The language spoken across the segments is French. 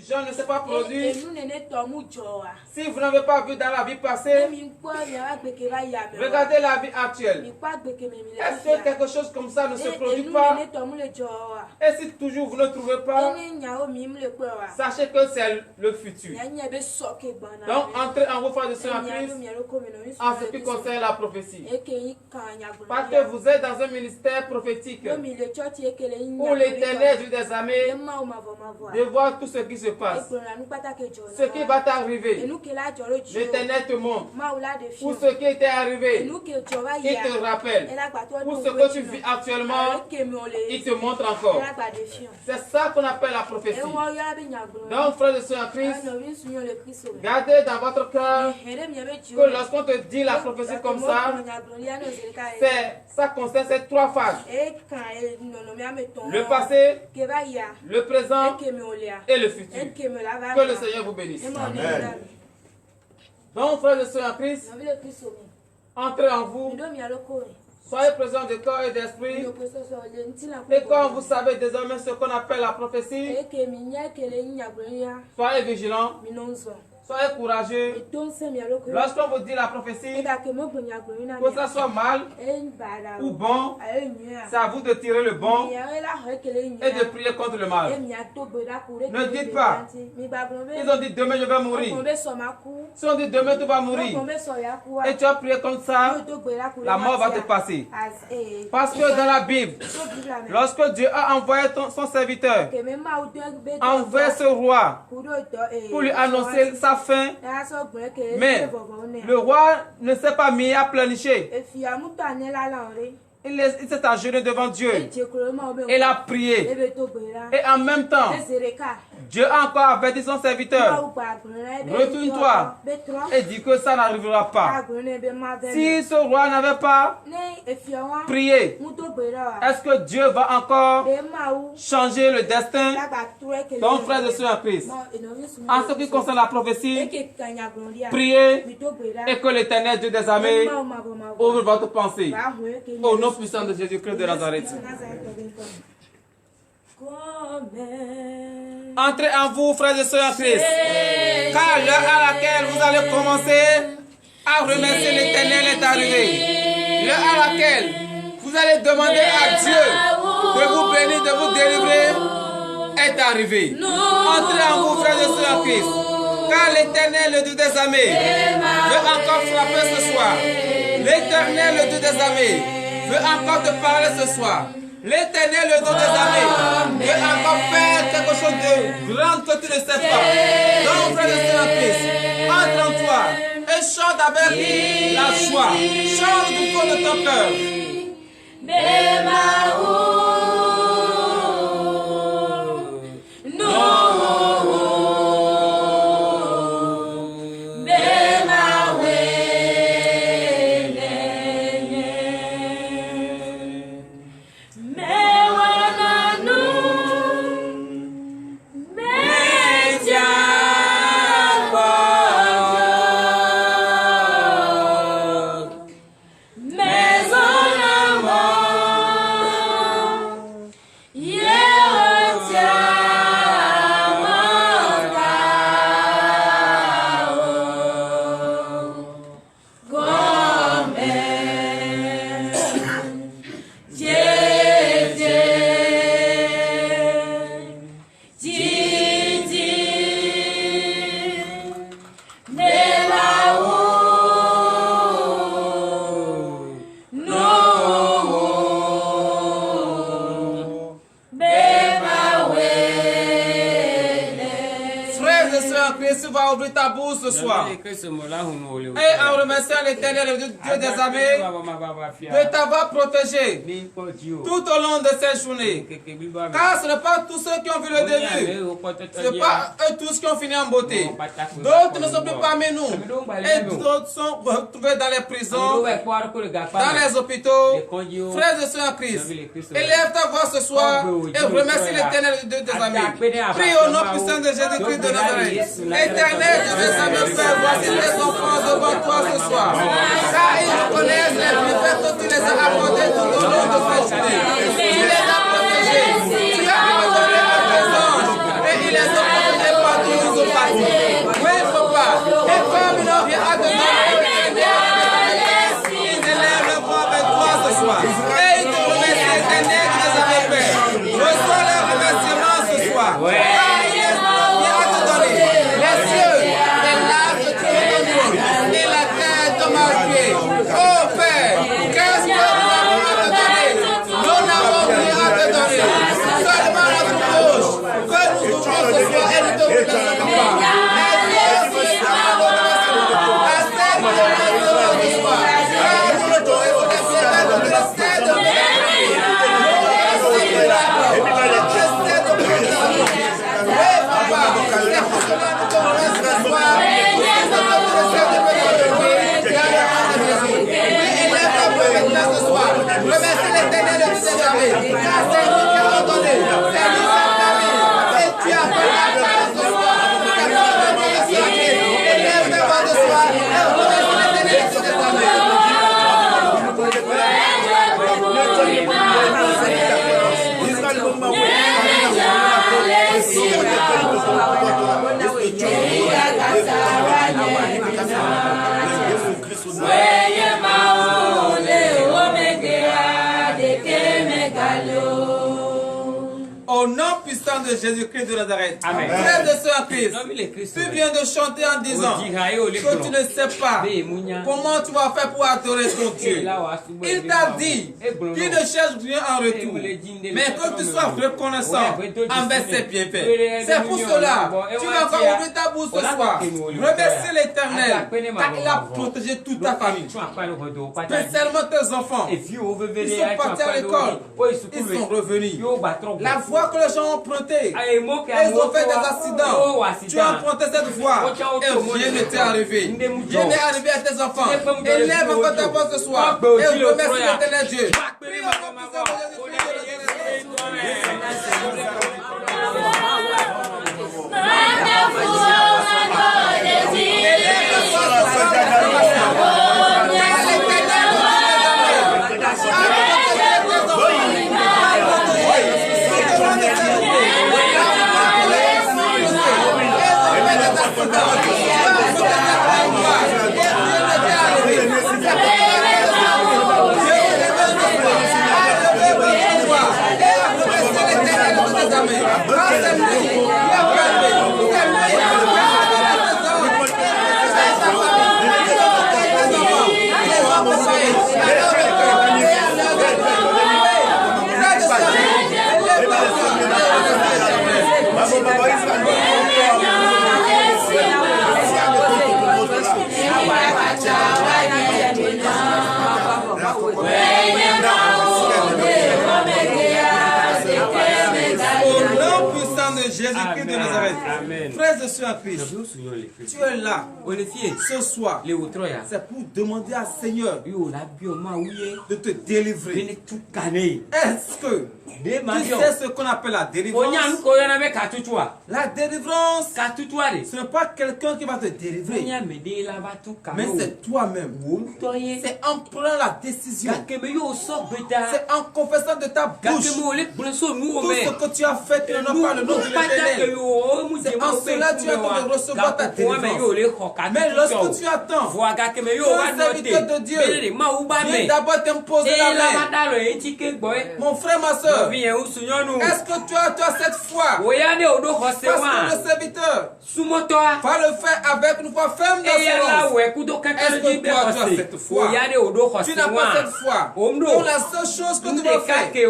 genre ne s'est pas produit, si vous n'avez pas vu dans la vie passée, regardez la vie actuelle. Est-ce que quelque chose comme ça ne se produit pas? Et si toujours vous ne trouvez pas, sachez que c'est le futur. Donc, entrez en vous, frères et sœurs en Christ, en ce qui concerne la prophétie. Parce que vous êtes dans un ministère prophétique où l'Éternel, Dieu des armées, de voir tout ce qui se passe, ce qui va t'arriver. L'Éternel te montre pour ce qui t'est arrivé, il te rappelle. Pour ce que tu vis actuellement, il te montre encore. C'est ça qu'on appelle la prophétie. Donc, frères et sœurs en Christ, gardez dans votre cœur que lorsqu'on te dit la prophétie comme ça, ça concerne ces trois phases. Le passé, le présent et le futur. Que le Seigneur vous bénisse. Amen. Donc, frères et sœurs en Christ, entrez en vous. Soyez présents de corps et d'esprit. Et comme vous savez désormais ce qu'on appelle la prophétie, soyez vigilants. Soyez courageux. Lorsqu'on vous dit la prophétie, que ça soit mal ou bon, c'est à vous de tirer le bon et de prier contre le mal. Ne dites pas, ils ont dit demain je vais mourir. Si on dit demain tu vas mourir et tu as prié comme ça, la mort va te passer. Parce que dans la Bible, lorsque Dieu a envoyé son serviteur, envoyé ce roi pour lui annoncer sa fin, mais le roi ne s'est pas mis à planifier. Il s'est agenouillé devant Dieu. Il a prié. Et en même temps, Dieu a encore averti son serviteur. Retourne-toi et dis que ça n'arrivera pas. Si ce roi n'avait pas prié, est-ce que Dieu va encore changer le destin? Donc, frères et sœurs en Christ, en ce qui concerne la prophétie, priez et que l'Éternel Dieu des armées ouvre votre pensée. Au nom puissant de Jésus-Christ de Nazareth. Entrez en vous, frères et sœurs en Christ, car l'heure à laquelle vous allez commencer à remercier l'Éternel est arrivée. L'heure à laquelle vous allez demander à Dieu de vous bénir, de vous délivrer est arrivée. Entrez en vous, frères et sœurs en Christ, car l'Éternel, le Dieu des armées, veut encore frapper ce soir. L'Éternel, le Dieu des armées, veut encore te parler ce soir. L'Éternel, le Dieu des armées, veut encore faire quelque chose de grand que tu ne sais pas. Donc, frère et sœur en Christ, entre en toi et chante avec la joie. Chante du fond de ton cœur. Va ouvrir ta bouche ce soir. Et en remerciant l'Éternel, le Dieu des armées, de t'avoir protégé tout au long de cette journée. Car ce n'est pas tous ceux qui ont vu le début. Ce n'est pas eux tous qui ont fini en beauté. D'autres ne sont plus parmi nous. Et d'autres sont retrouvés dans les prisons, dans les hôpitaux. Frères et sœurs en Christ, élève ta voix ce soir et remercie l'Éternel, le Dieu des armées. Prie au nom puissant de Jésus-Christ de Nazareth. Éternel, je veux savoir faire, voici les enfants devant toi ce soir. Car ils connaissent les bienfaits que tu les as accordés tout au long de cette journée. Tu les as protégés, tu as accordé à tes anges, et ils les ont protégés par de Jésus-Christ de Nazareth. Frère de sœur Christ, tu viens de chanter en disant que tu ne sais pas comment tu vas faire pour adorer ton Dieu. Il t'a dit qu'il ne cherche rien en retour, mais que tu sois reconnaissant envers ses bienfaits. C'est pour cela tu vas encore ouvrir ta bouche ce soir. Remercier l'Éternel car il a protégé toute ta famille, spécialement tes enfants. Ils sont partis à l'école, ils sont revenus. La voie que les gens ont empruntée, ils ont fait des accidents. Tu as emprunté cette voie et rien ne t'est arrivé. Rien n'est arrivé à tes enfants. Élève encore ta voix ce soir et remercie l'Éternel Dieu. Jésus-Christ de Nazareth. Frères et sœurs en Christ, tu es là ce soir. C'est pour demander à Seigneur de te délivrer. Est-ce que tu sais ce qu'on appelle la délivrance? La délivrance, ce n'est pas quelqu'un qui va te délivrer, mais c'est toi-même. C'est en prenant la décision, c'est en confessant de ta bouche tout ce que tu as fait qui n'ont pas le nom de l'Éternel. C'est en cela tu attends de recevoir ta délivrance. Mais lorsque tu attends que un serviteur de Dieu vienne d'abord t'imposer la main, mon frère, ma soeur, est-ce que tu as cette foi? Parce que le serviteur va le faire avec une foi ferme dans ses rangs. Est-ce que toi tu as cette foi? Tu n'as pas cette foi. Donc la seule chose que tu dois faire, c'est de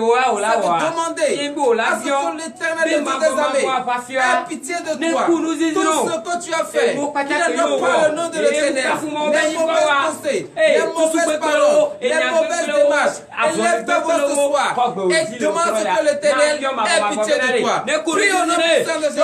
demander à ce que l'Éternel de Dieu des armées ait pitié de toi. Tout ce que tu as fait, qui ne nomme pas le nom de l'Éternel, les mauvaises pensées, les mauvaises paroles, les mauvaises démarches, élève-toi ce soir et demande que l'Éternel ait pitié de toi. Prie au nom puissant de Jésus.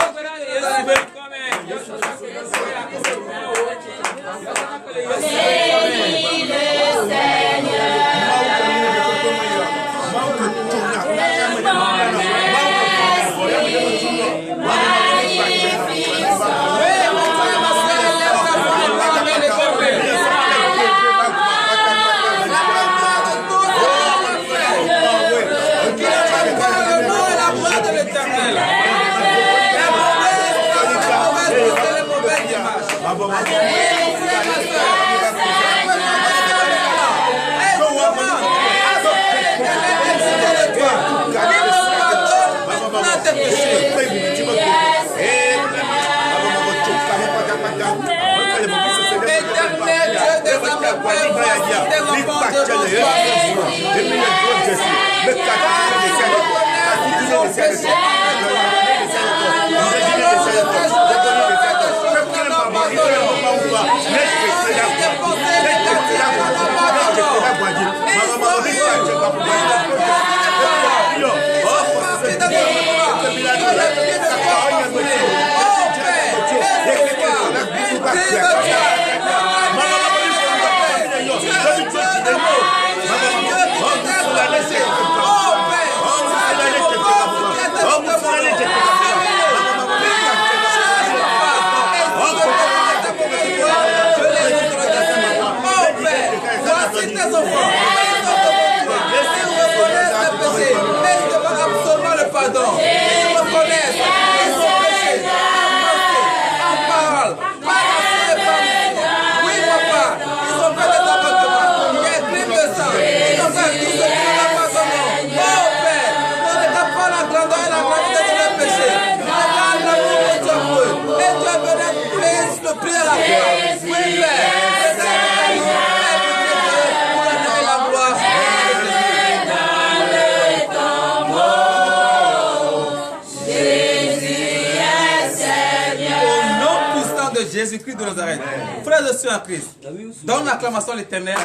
de Jésus-Christ de Nazareth. Frères et sœurs en Christ, donne l'acclamation à l'Éternel.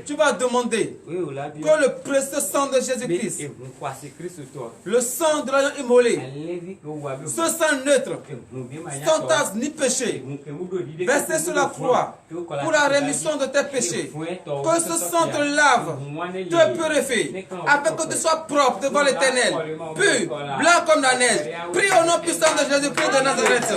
Tu vas demander que le précieux sang de Jésus-Christ, le sang de l'agneau immolé, ce sang neutre, sans tache ni péché, versé sur la croix pour la rémission de tes péchés, que ce sang te lave, te purifie, afin que tu sois propre devant l'Éternel, pur, blanc comme la neige. Prie au nom puissant de Jésus-Christ de Nazareth.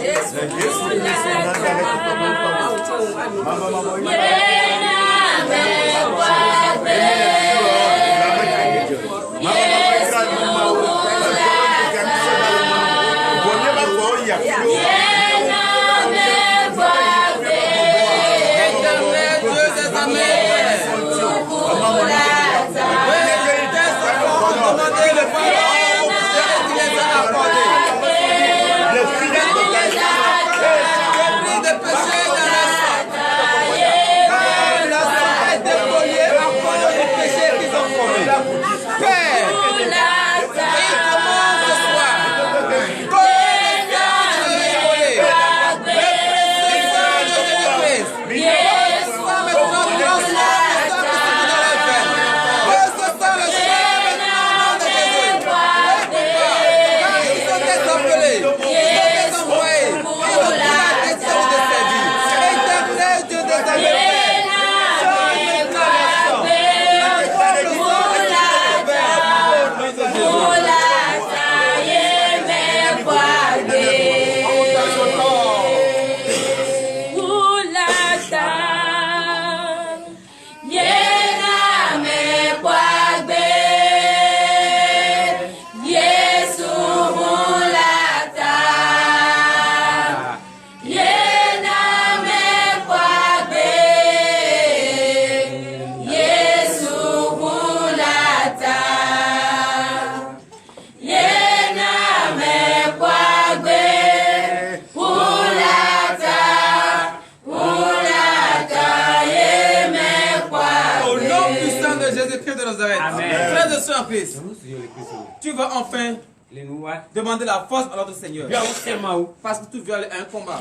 Tu vas enfin demander la force à notre Seigneur. Parce que tu veux aller à un combat.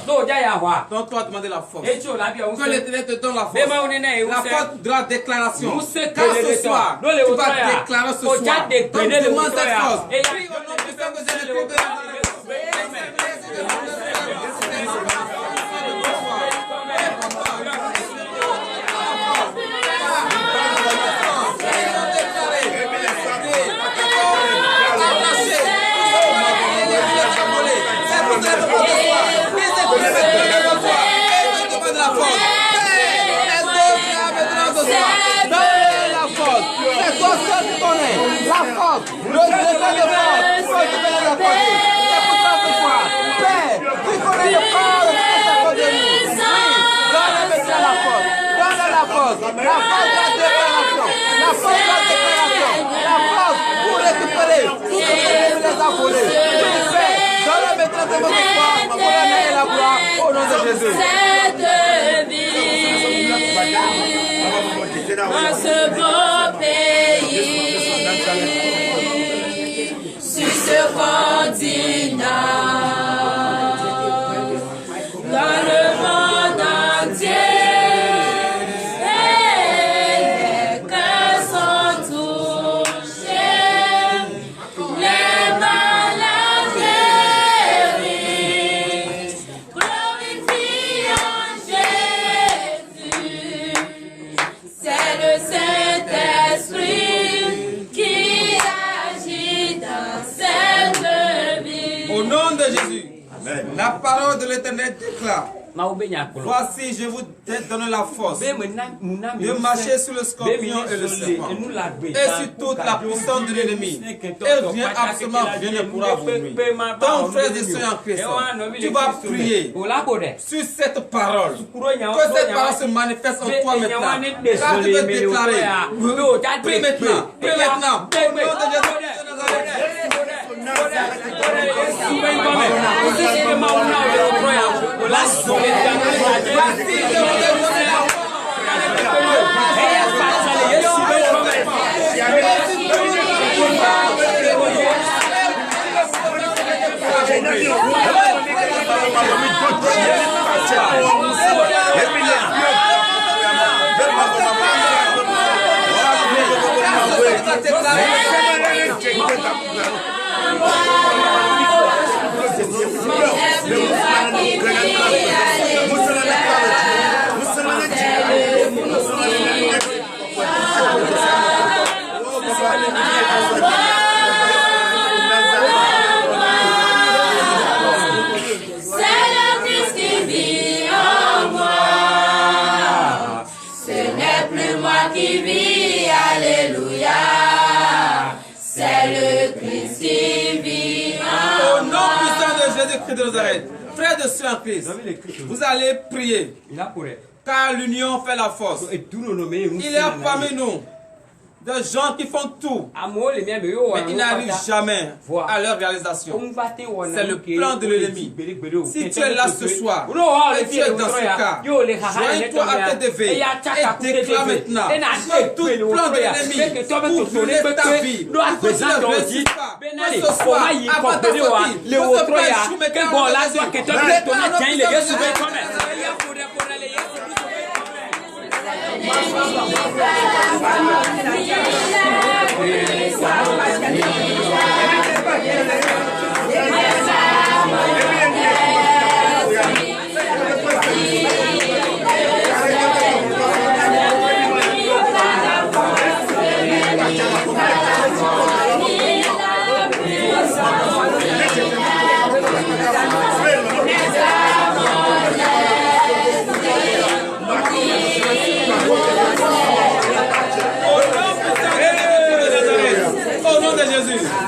Donc toi demander la force. Que l'Éternel te donne la force. La force de la déclaration. Car ce soir, tu vas déclarer ce soir. Donc demande cette force. Prie au nom puissant de Jésus-Christ de Nazareth. Dans ce beau pays, sur ce continent, dans le monde entier, les cœurs sont touchés, les malades guéris, glorifiant Jésus. C'est le Saint-Esprit qui agit dans cette vie. Au nom de Jésus, amen. La parole de l'Éternel déclare: voici, je vous donne la force de marcher sur le scorpion et le serpent et sur toute la puissance de l'ennemi. Et rien, absolument rien ne pourra vous nuire. Donc, frères et sœurs en Christ, tu vas prier sur cette parole. Que cette parole se manifeste en toi maintenant. Car tu veux déclarer. Prie maintenant. Prie maintenant. Au nom de Jésus de Nazareth. De Nazareth. Frères de soeurs en Christ, vous allez prier. Car l'union fait la force. Il y a parmi nous des gens qui font tout, mais ils n'arrivent jamais à leur réalisation. C'est le plan de l'ennemi. Si tu es là ce soir et tu es dans ce cas, joins-toi à tes devers et déclare maintenant que tout plan de l'ennemi pour brûler ta vie, pour que tu ne réussisses pas, que ce soit avant ta sortie, que ce soit échoué, mais que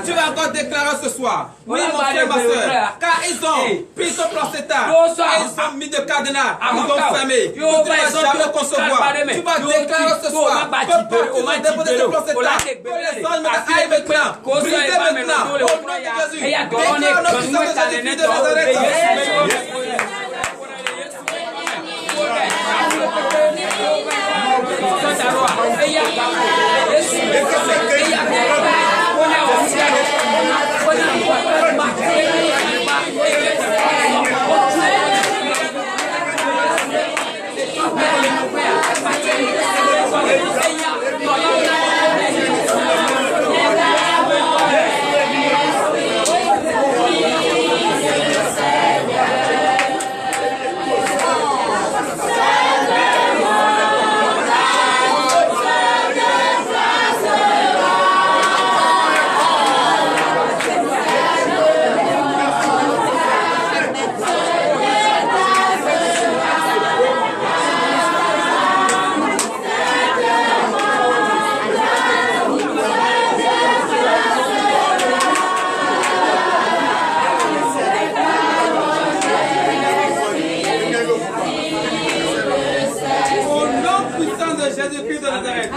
tu vas encore déclarer ce soir. Oui, mon frère, ma soeur. Car ils ont pris son placenta. Ils ont mis de cadenas. Ils ont fermé. Tu ne vas jamais concevoir. Tu vas déclarer ce soir. Ils ont déposé ce placenta. Que les anges aillent maintenant. Brisez maintenant. Au nom de Jésus. Déclare notre puissance de Jésus de Nazareth.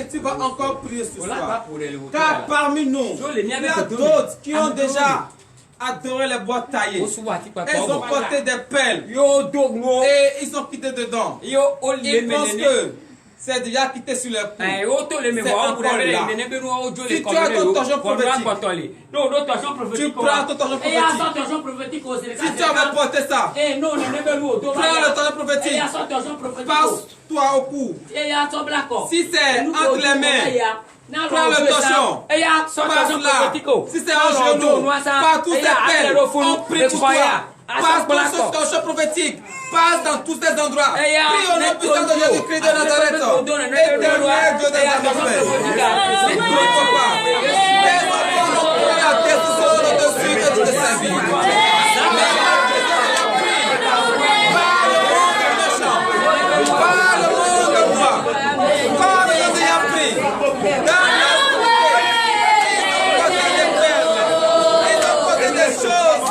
Tu vas encore prier ce soir. Car parmi nous, il y a d'autres qui ont déjà adoré les bois taillés. Ils ont porté des pelles et ils ont quitté dedans. Ils pensent que c'est déjà quitté sur leur peau. C'est encore là. Si tu as ton torchon prophétique, tu prends ton torchon prophétique. Si tu avais porté ça, prends le torchon prophétique, passe-toi au cou. Si c'est entre les mains, prends le torchon, passe là. Si c'est en genou, par tous ces pelles, on prie pour toi. Passe ton torchon prophétique. Passe dans tous ces endroits. Prie au nom puissant de Jésus-Christ de Nazareth. Éternel Dieu des armées. Ne t'occupe pas. Tes enfants ont pris la décision de te suivre et de te servir. Par le monde des méchants, par le monde de moi, comme ils ont déjà pris. Dans la ils ont posé des perles. Ils ont posé des choses.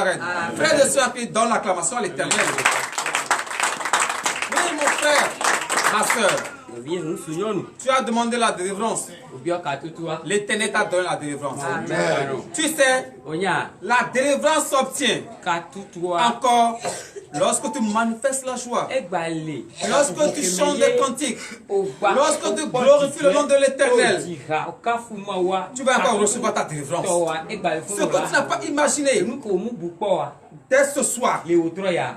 Nazareth. Frères et sœurs, qui donnent l'acclamation à l'Éternel. Oui, mon frère, ma sœur, tu as demandé la délivrance. L'Éternel t'a donné la délivrance. Tu sais, la délivrance s'obtient encore lorsque tu manifestes la joie, lorsque tu chantes des cantiques, lorsque tu glorifies le nom de l'Éternel, tu vas encore recevoir ta délivrance. Ce que tu n'as pas imaginé, dès ce soir,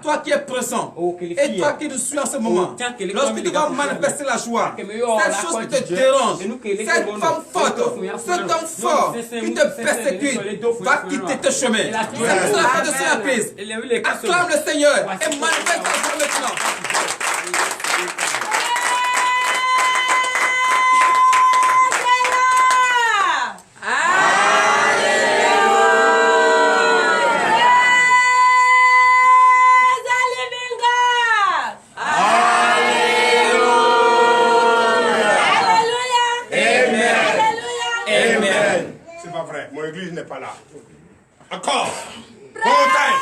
toi qui es présent et toi qui nous suis en ce moment, lorsque tu vas manifester la joie, cette chose qui te dérange, cette femme forte, cet homme fort qui te persécute, va quitter tes chemins. C'est pour la fin de cette crise. Acclame le Seigneur et manifeste la joie maintenant. Mon église n'est pas là. Encore. Bon time.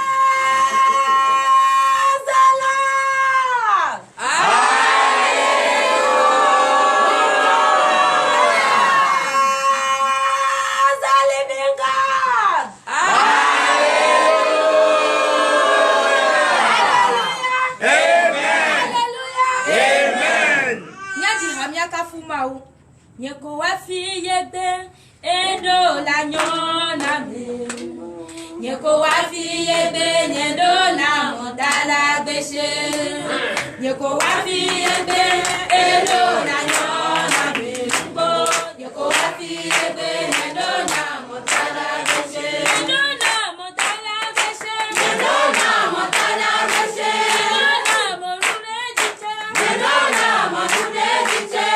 Nyeko wa fiyebe edo la nyona me. Nyeko wa fiyebe nyedo na mondala beshe. Nyeko wa fiyebe edo la nyona me. Nyeko wa fiyebe nyedo na mondala beshe. Nyedo na mondala beshe. Nyedo na mondala beshe. Nyedo na morune jiche. Nyedo na morune jiche.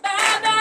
Baba,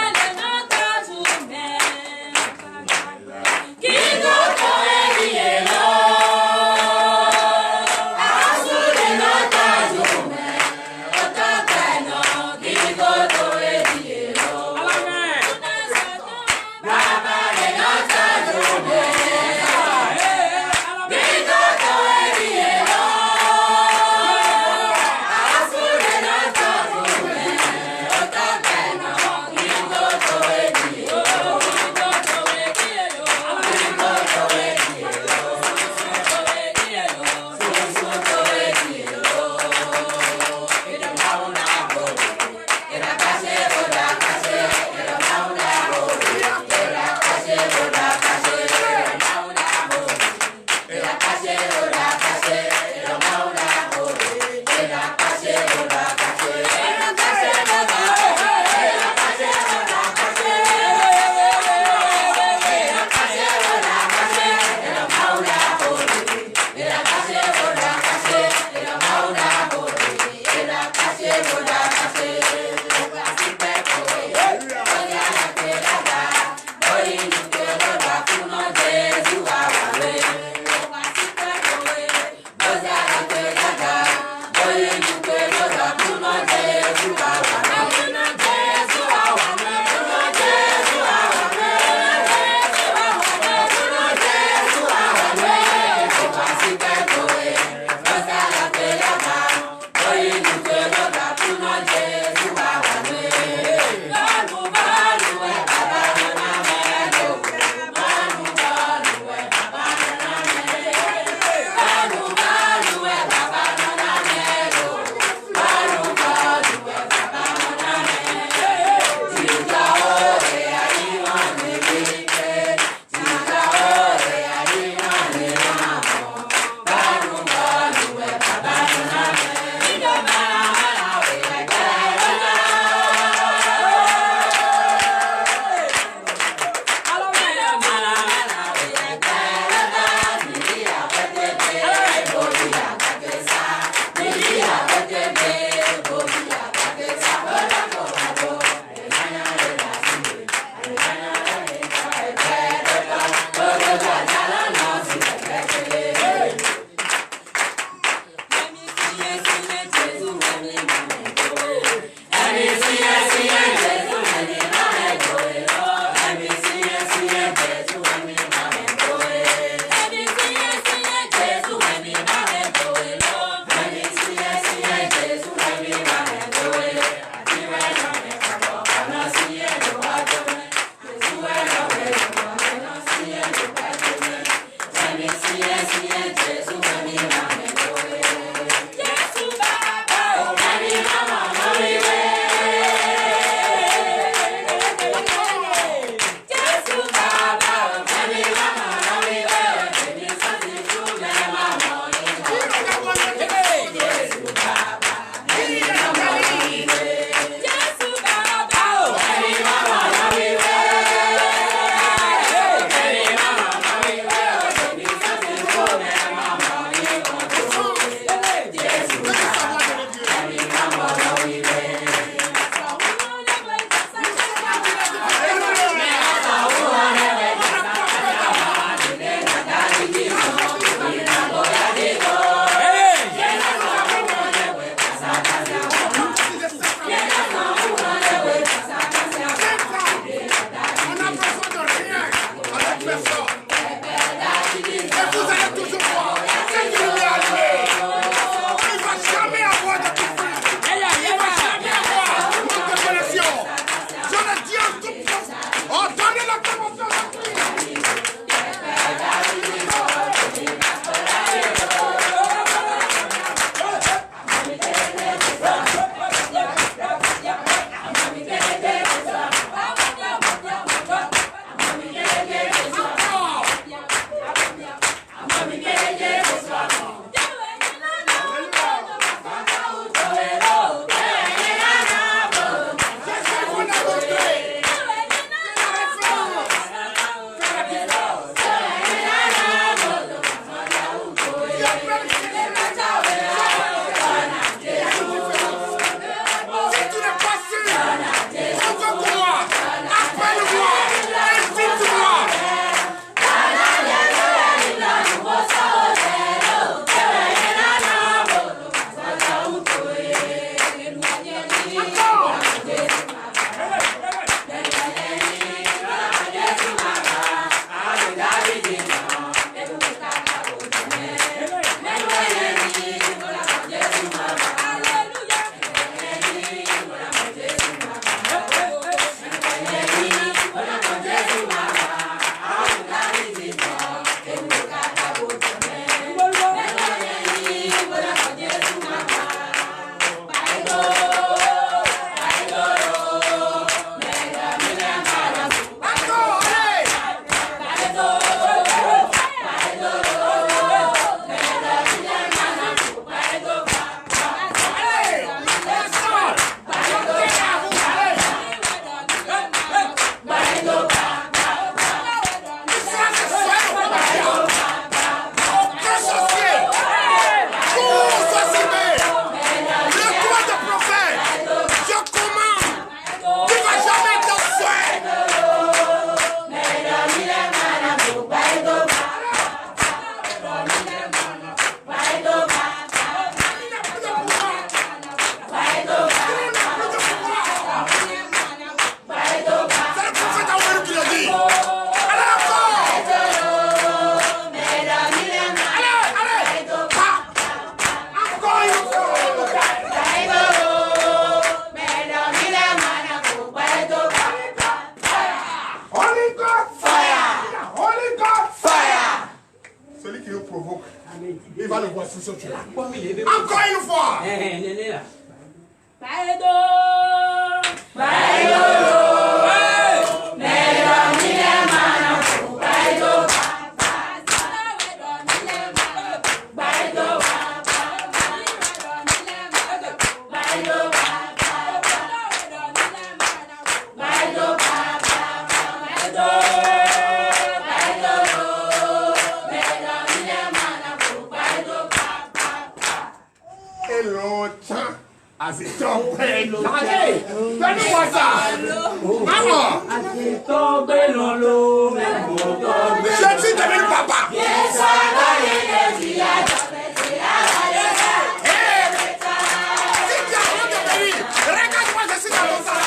Il va le voir sous son tueur. Encore une fois. Donne-moi ça. Maman. Je suis devenu papa. Regarde-moi, je suis dans mon salon.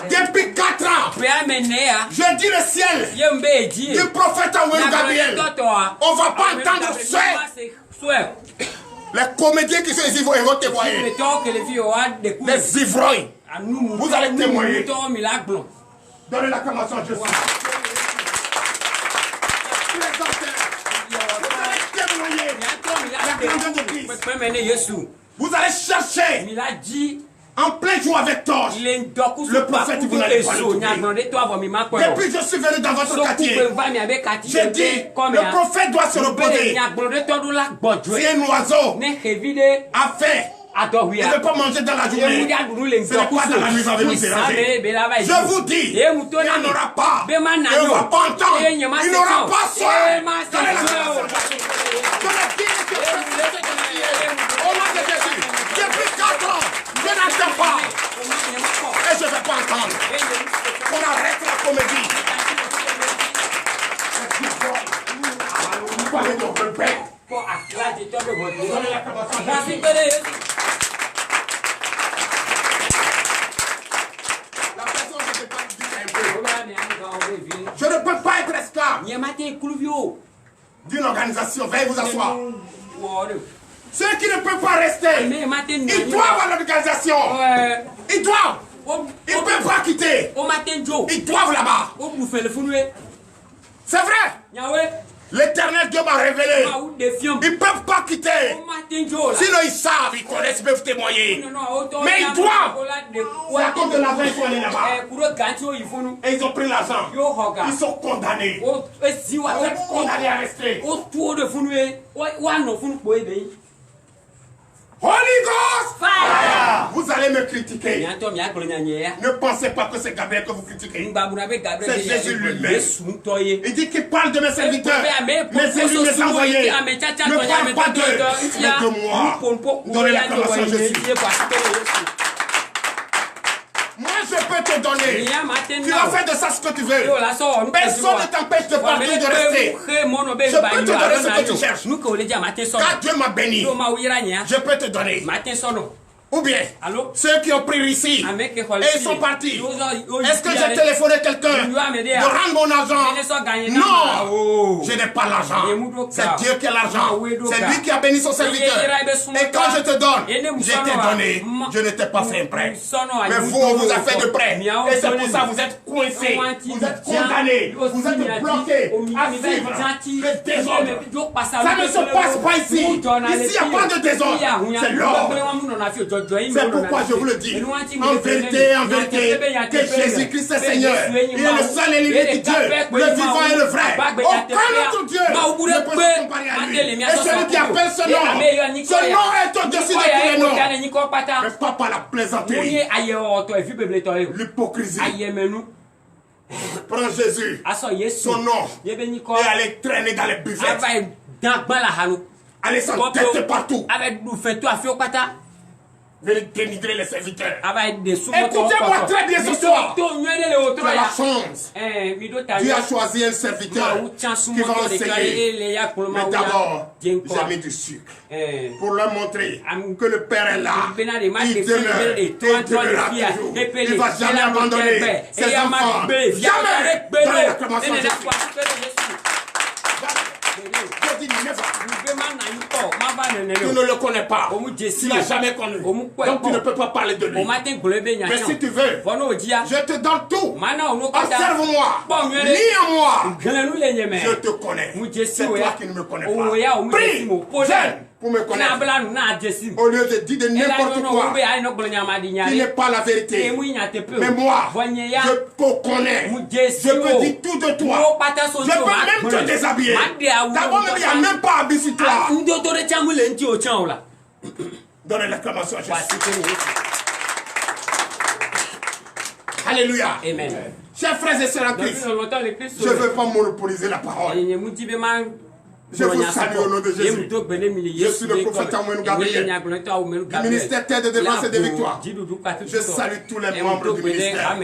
Depuis 4 ans, je dis le ciel du prophète Awelu Gabriel. On ne va pas entendre ça. Les comédiens qui sont ici vont témoigner. Les ivrognes. Vous allez témoigner. Donnez l'acclamation à Jésus. Vous allez chercher en plein jour avec torche le prophète, vous n'allez pas le trouver. Depuis que je suis venu dans votre quartier, j'ai dit le prophète doit se reposer. Si un oiseau a faim, il ne peut pas manger dans la journée. Ce n'est pas dans la nuit, va venir se ranger. Je vous dis, il n'y en aura pas. Et on ne va pas entendre. Il n'y aura pas soin. Donnez la gloire. Au nom de Jésus, depuis 4 ans, je n'entends pas. Et je ne vais pas entendre. On arrête la comédie. Vous parlez de votre père. Je ne peux pas être esclave d'une organisation. Veuillez vous asseoir. Ceux qui ne peuvent pas rester, ils doivent à l'organisation. Ils doivent. Ils ne peuvent pas quitter. Ils doivent là-bas. C'est vrai. L'Éternel Dieu m'a révélé. Ils ne peuvent pas quitter. Sinon ils savent, ils connaissent, ils peuvent témoigner. Mais ils doivent. C'est à cause de l'argent qu'ils sont allés là-bas. Et ils ont pris l'argent. Ils sont condamnés. Vous êtes condamnés à rester. Holy Ghost! Fire! Vous allez me critiquer. Ne pensez pas que c'est Gabriel que vous critiquez. C'est Jésus lui-même. Il dit qu'il parle de mes serviteurs. Mes élus, mes envoyés. Ne parle pas d'eux, mais de moi. Donnez l'acclamation à Jésus. Moi, je peux te donner. Tu vas faire de ça ce que tu veux. Personne ne t'empêche de partir, de rester. Je peux te donner ce que tu cherches. Car Dieu m'a béni. Je peux te donner. Ou bien, ceux qui ont pris ici et ils sont partis. Est-ce que j'ai téléphoné quelqu'un de rendre mon argent? Non, je n'ai pas l'argent. C'est Dieu qui a l'argent. C'est lui qui a béni son serviteur. Et quand je te donne, je t'ai donné. Je ne t'ai pas fait un prêt. Mais vous, on vous a fait de prêt. Et c'est pour ça que vous êtes coincés. Vous êtes condamnés. Vous êtes bloqués à vivre le désordre. Ça ne se passe pas ici. Ici, il n'y a pas de désordre. C'est l'ordre. C'est pourquoi je vous le dis, en vérité, que Jésus-Christ est Seigneur. Il est le seul et l'unique Dieu, le vivant et le vrai. Aucun autre Dieu ne peut se comparer à lui. Et celui qui appelle ce nom est au-dessus de tous les noms. Mais pas par la plaisanterie, l'hypocrisie. Prends Jésus, son nom, et allez traîner dans les buvettes. Allez s'entêter partout. Venez dénigrer les serviteurs. Écoutez-moi très bien ce soir. Tu as la chance. Dieu a choisi un serviteur qui va enseigner. Mais d'abord, j'ai mis du sucre pour leur montrer que le Père est là. Il demeure et il demeurera toujours. Il ne va jamais abandonner ses enfants. Jamais. Dans l'acclamation de Jésus. Tu ne le connais pas. Tu ne l'as jamais connu. Donc tu ne peux pas parler de lui. Mais si tu veux, je te donne tout. Observe-moi. Lis en moi. Je te connais. C'est toi qui ne me connais pas. Prie, jeûne pour me connaître. Au lieu de dire de n'importe quoi qui n'est pas la vérité. Mais moi, je te connais. Je peux dire tout de toi. Je peux même te déshabiller. D'abord, il n'y a même pas habillé sur toi. Donnez l'acclamation à Jésus. Alléluia. Amen. Chers frères et sœurs en Christ, je ne veux pas monopoliser la parole. Je vous salue au nom de Jésus. Je suis le prophète Awelu Gabriel, du ministère Terre de Défense et de Victoire. Je salue tous les membres du ministère.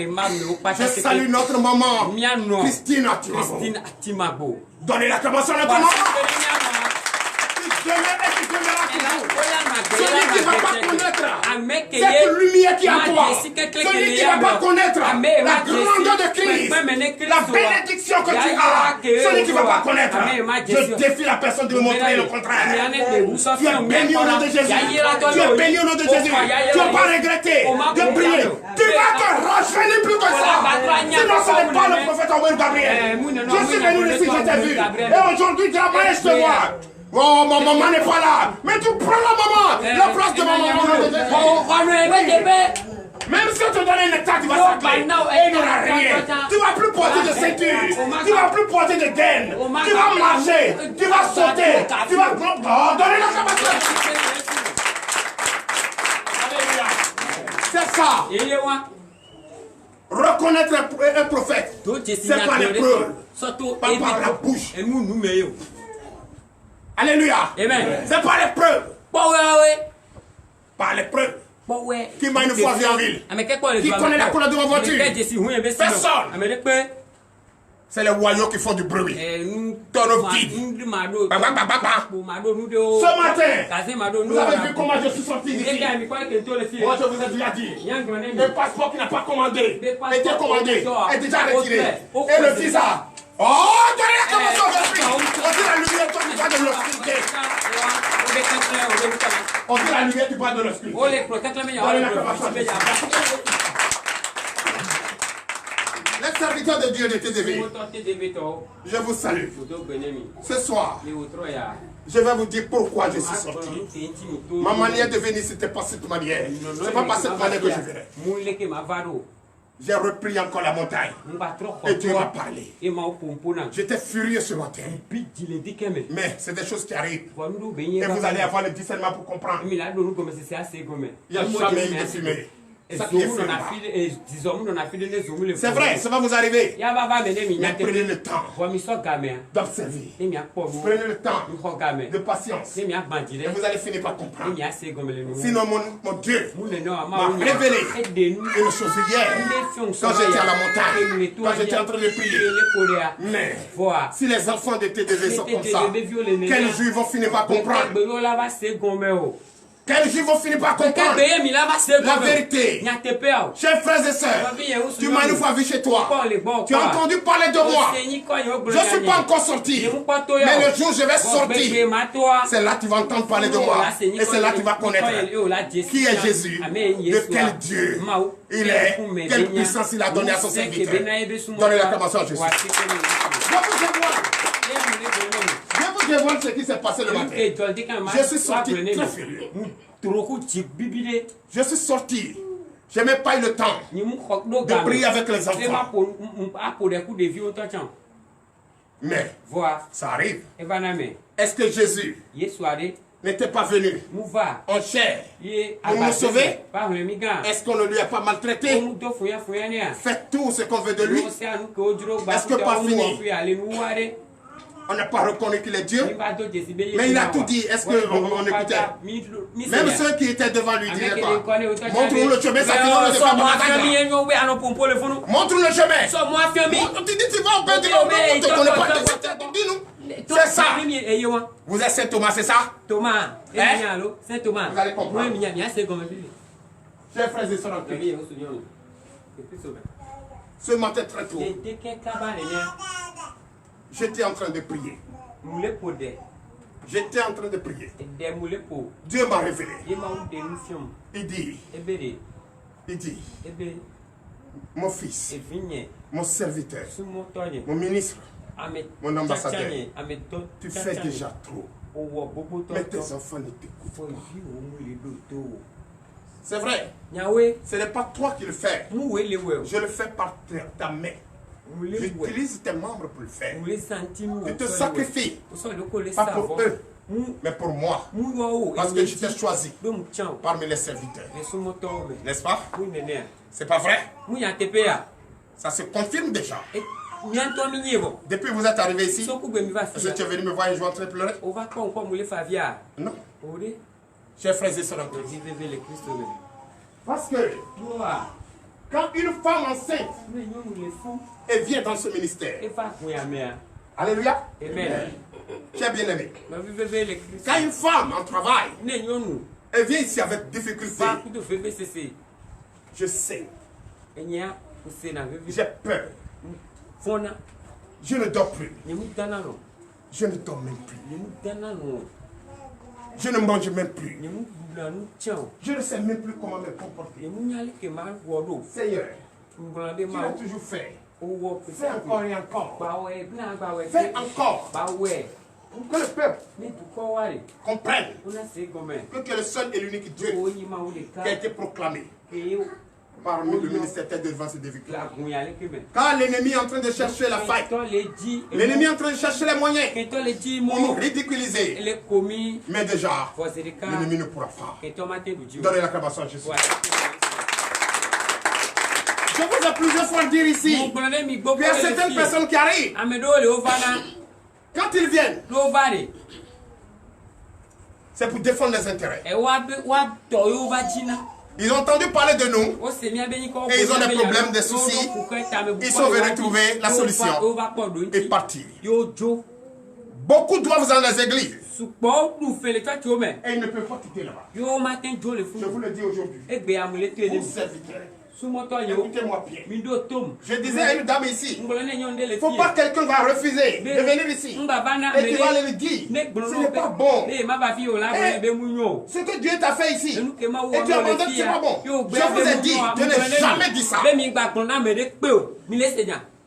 Je salue notre maman, Christine Atimabo. Donnez l'acclamation à notre maman. Qui demeure et qui demeurera toujours. Celui qui ne va pas connaître Cette lumière qui est en toi. Celui qui ne va pas connaître la grandeur de Christ, la bénédiction que tu as. Celui qui ne va pas connaître. Je défie la personne de me montrer le contraire. Tu es béni au nom de Jésus. Tu es béni au nom de Jésus. Tu ne vas pas regretter de prier. Tu vas te rajeunir plus que ça. Sinon, ce n'est pas le prophète Envoyé Gabriel. Je suis venu ici, je t'ai vu. Et aujourd'hui, tu as moyen, je te vois. Oh, ma maman n'est pas là. Mais tu prends la maman. La place de ma maman. Même si on te donne un état, tu vas s'appeler. Et il n'y aura rien. Tu ne vas plus porter de ceinture. Tu ne vas plus porter de gaine. Tu vas marcher. Tu vas sauter. Tu vas... Oh, donnez la capacité. C'est ça. Reconnaître un prophète, c'est par les preuves, pas par la bouche. Alléluia. C'est par les preuves. Par les preuves. Qui m'a une fois vu en ville? Qui connaît la couleur de ma voiture? Personne. C'est les royaux qui font du bruit. Tonne of vide. Ce matin, vous avez vu comment je suis sorti d'ici. Moi, je vous ai déjà dit. Le passeport qui n'a pas commandé, était commandé, est déjà retiré. Et le visa. Oh, donnez la commençon de l'esprit. On dit la lumière, toi, tu vas de l'obscurité. On dit la lumière, tu vas de l'obscurité. Donnez la commençon de l'esprit. Les serviteurs de Dieu de TDV, je vous salue. Ce soir, je vais vous dire pourquoi je suis sorti. Ma manière de venir, ce n'était pas cette manière. Ce n'est pas par cette manière que je verrai. J'ai repris encore la montagne. Et Dieu m'a parlé. J'étais furieux ce matin. Mais c'est des choses qui arrivent. Et vous allez avoir le discernement pour comprendre. Il n'y a jamais eu de fumée. C'est vrai, ça va vous arriver. Mais prenez le temps d'observer. Prenez le temps de patience. Et vous allez finir par comprendre. Sinon, mon Dieu m'a révélé une chose hier, quand j'étais à la montagne, quand j'étais en train de prier. Mais si les enfants de TDV sont comme ça, quel jour ils vont finir par comprendre? Quel jour vont finir par comprendre la vérité? Chers frères et sœurs, tu m'as une fois vu chez toi. Tu as entendu parler de moi. Je ne suis pas encore sorti. Mais le jour où je vais sortir, c'est là que tu vas entendre parler de moi. Et c'est là que tu vas connaître qui est Jésus, de quel Dieu il est, quelle puissance il a donné à son serviteur. Donnez l'acclamation à Jésus. Je vois ce qui s'est passé le matin. Je suis sorti très furieux. Je suis sorti. Je n'ai pas eu le temps de prier avec les enfants. Mais ça arrive. Est-ce que Jésus n'était pas venu en chair pour nous sauver? Est-ce qu'on ne lui a pas maltraité? Faites tout ce qu'on veut de lui. Est-ce que pas fini? On n'a pas reconnu qu'il est Dieu, mais il a tout dit. Est-ce qu'on écoutait? Même ceux qui étaient devant lui disaient quoi? Montre-nous le chemin, ça finit de faire montre-nous le chemin. Tu dis, tu vas au bain de l'eau, on ne te connaît pas. Dis-nous. C'est ça. Vous êtes Saint Thomas, c'est ça? Thomas. Saint Thomas. Vous allez comprendre. Chers frères et sœurs, ce matin très tôt, j'étais en train de prier. J'étais en train de prier. Dieu m'a révélé. Il dit, mon fils, mon serviteur, mon ministre, mon ambassadeur, tu fais déjà trop. Mais tes enfants ne t'écoutent pas. C'est vrai. Ce n'est pas toi qui le fais. Je le fais par ta main. J'utilise tes membres pour le faire. Tu te sacrifies. Pas pour eux, mais pour moi. Parce que je t'ai choisi parmi les serviteurs. N'est-ce pas? C'est pas vrai? Ça se confirme déjà. Depuis que vous êtes arrivé ici, est-ce que tu es venu me voir un jour en train de pleurer? Non. Chers frères et sœurs, parce que quand une femme enceinte et vient dans ce ministère, alléluia, tu es bien aimé. Quand une femme en travail Elle vient ici avec difficulté. Je sais. J'ai peur. Je ne dors plus. Je ne dors même plus. Je ne mange même plus. Je ne sais même plus comment me comporter. Seigneur, tu l'as toujours fait. Fais encore et encore. Fais encore. Pour que le peuple comprenne que tu es le seul et l'unique Dieu qui a été proclamé parmi le ministère de défense et de victoire. Quand l'ennemi est en train de chercher la faille, l'ennemi est en train de chercher les moyens pour nous ridiculiser, mais déjà, l'ennemi ne pourra pas. Donnez l'acclamation à Jésus. Je vous ai plusieurs fois dire ici, il y a certaines personnes qui arrivent. Quand ils viennent, c'est pour défendre les intérêts. Ils ont entendu parler de nous et ils ont des problèmes, des soucis. Ils sont venus trouver la solution et partir. Beaucoup doivent dans les églises et ils ne peuvent pas quitter là-bas. Je vous le dis aujourd'hui. Vous serviteurs. Écoutez-moi bien. Je disais à une dame ici, il ne faut pas que quelqu'un va refuser de venir ici et qui va lui dire, ce n'est pas bon. Ce que Dieu t'a fait ici, et tu abandonnes, ce n'est pas bon. Je vous ai dit, je n'ai jamais dit ça.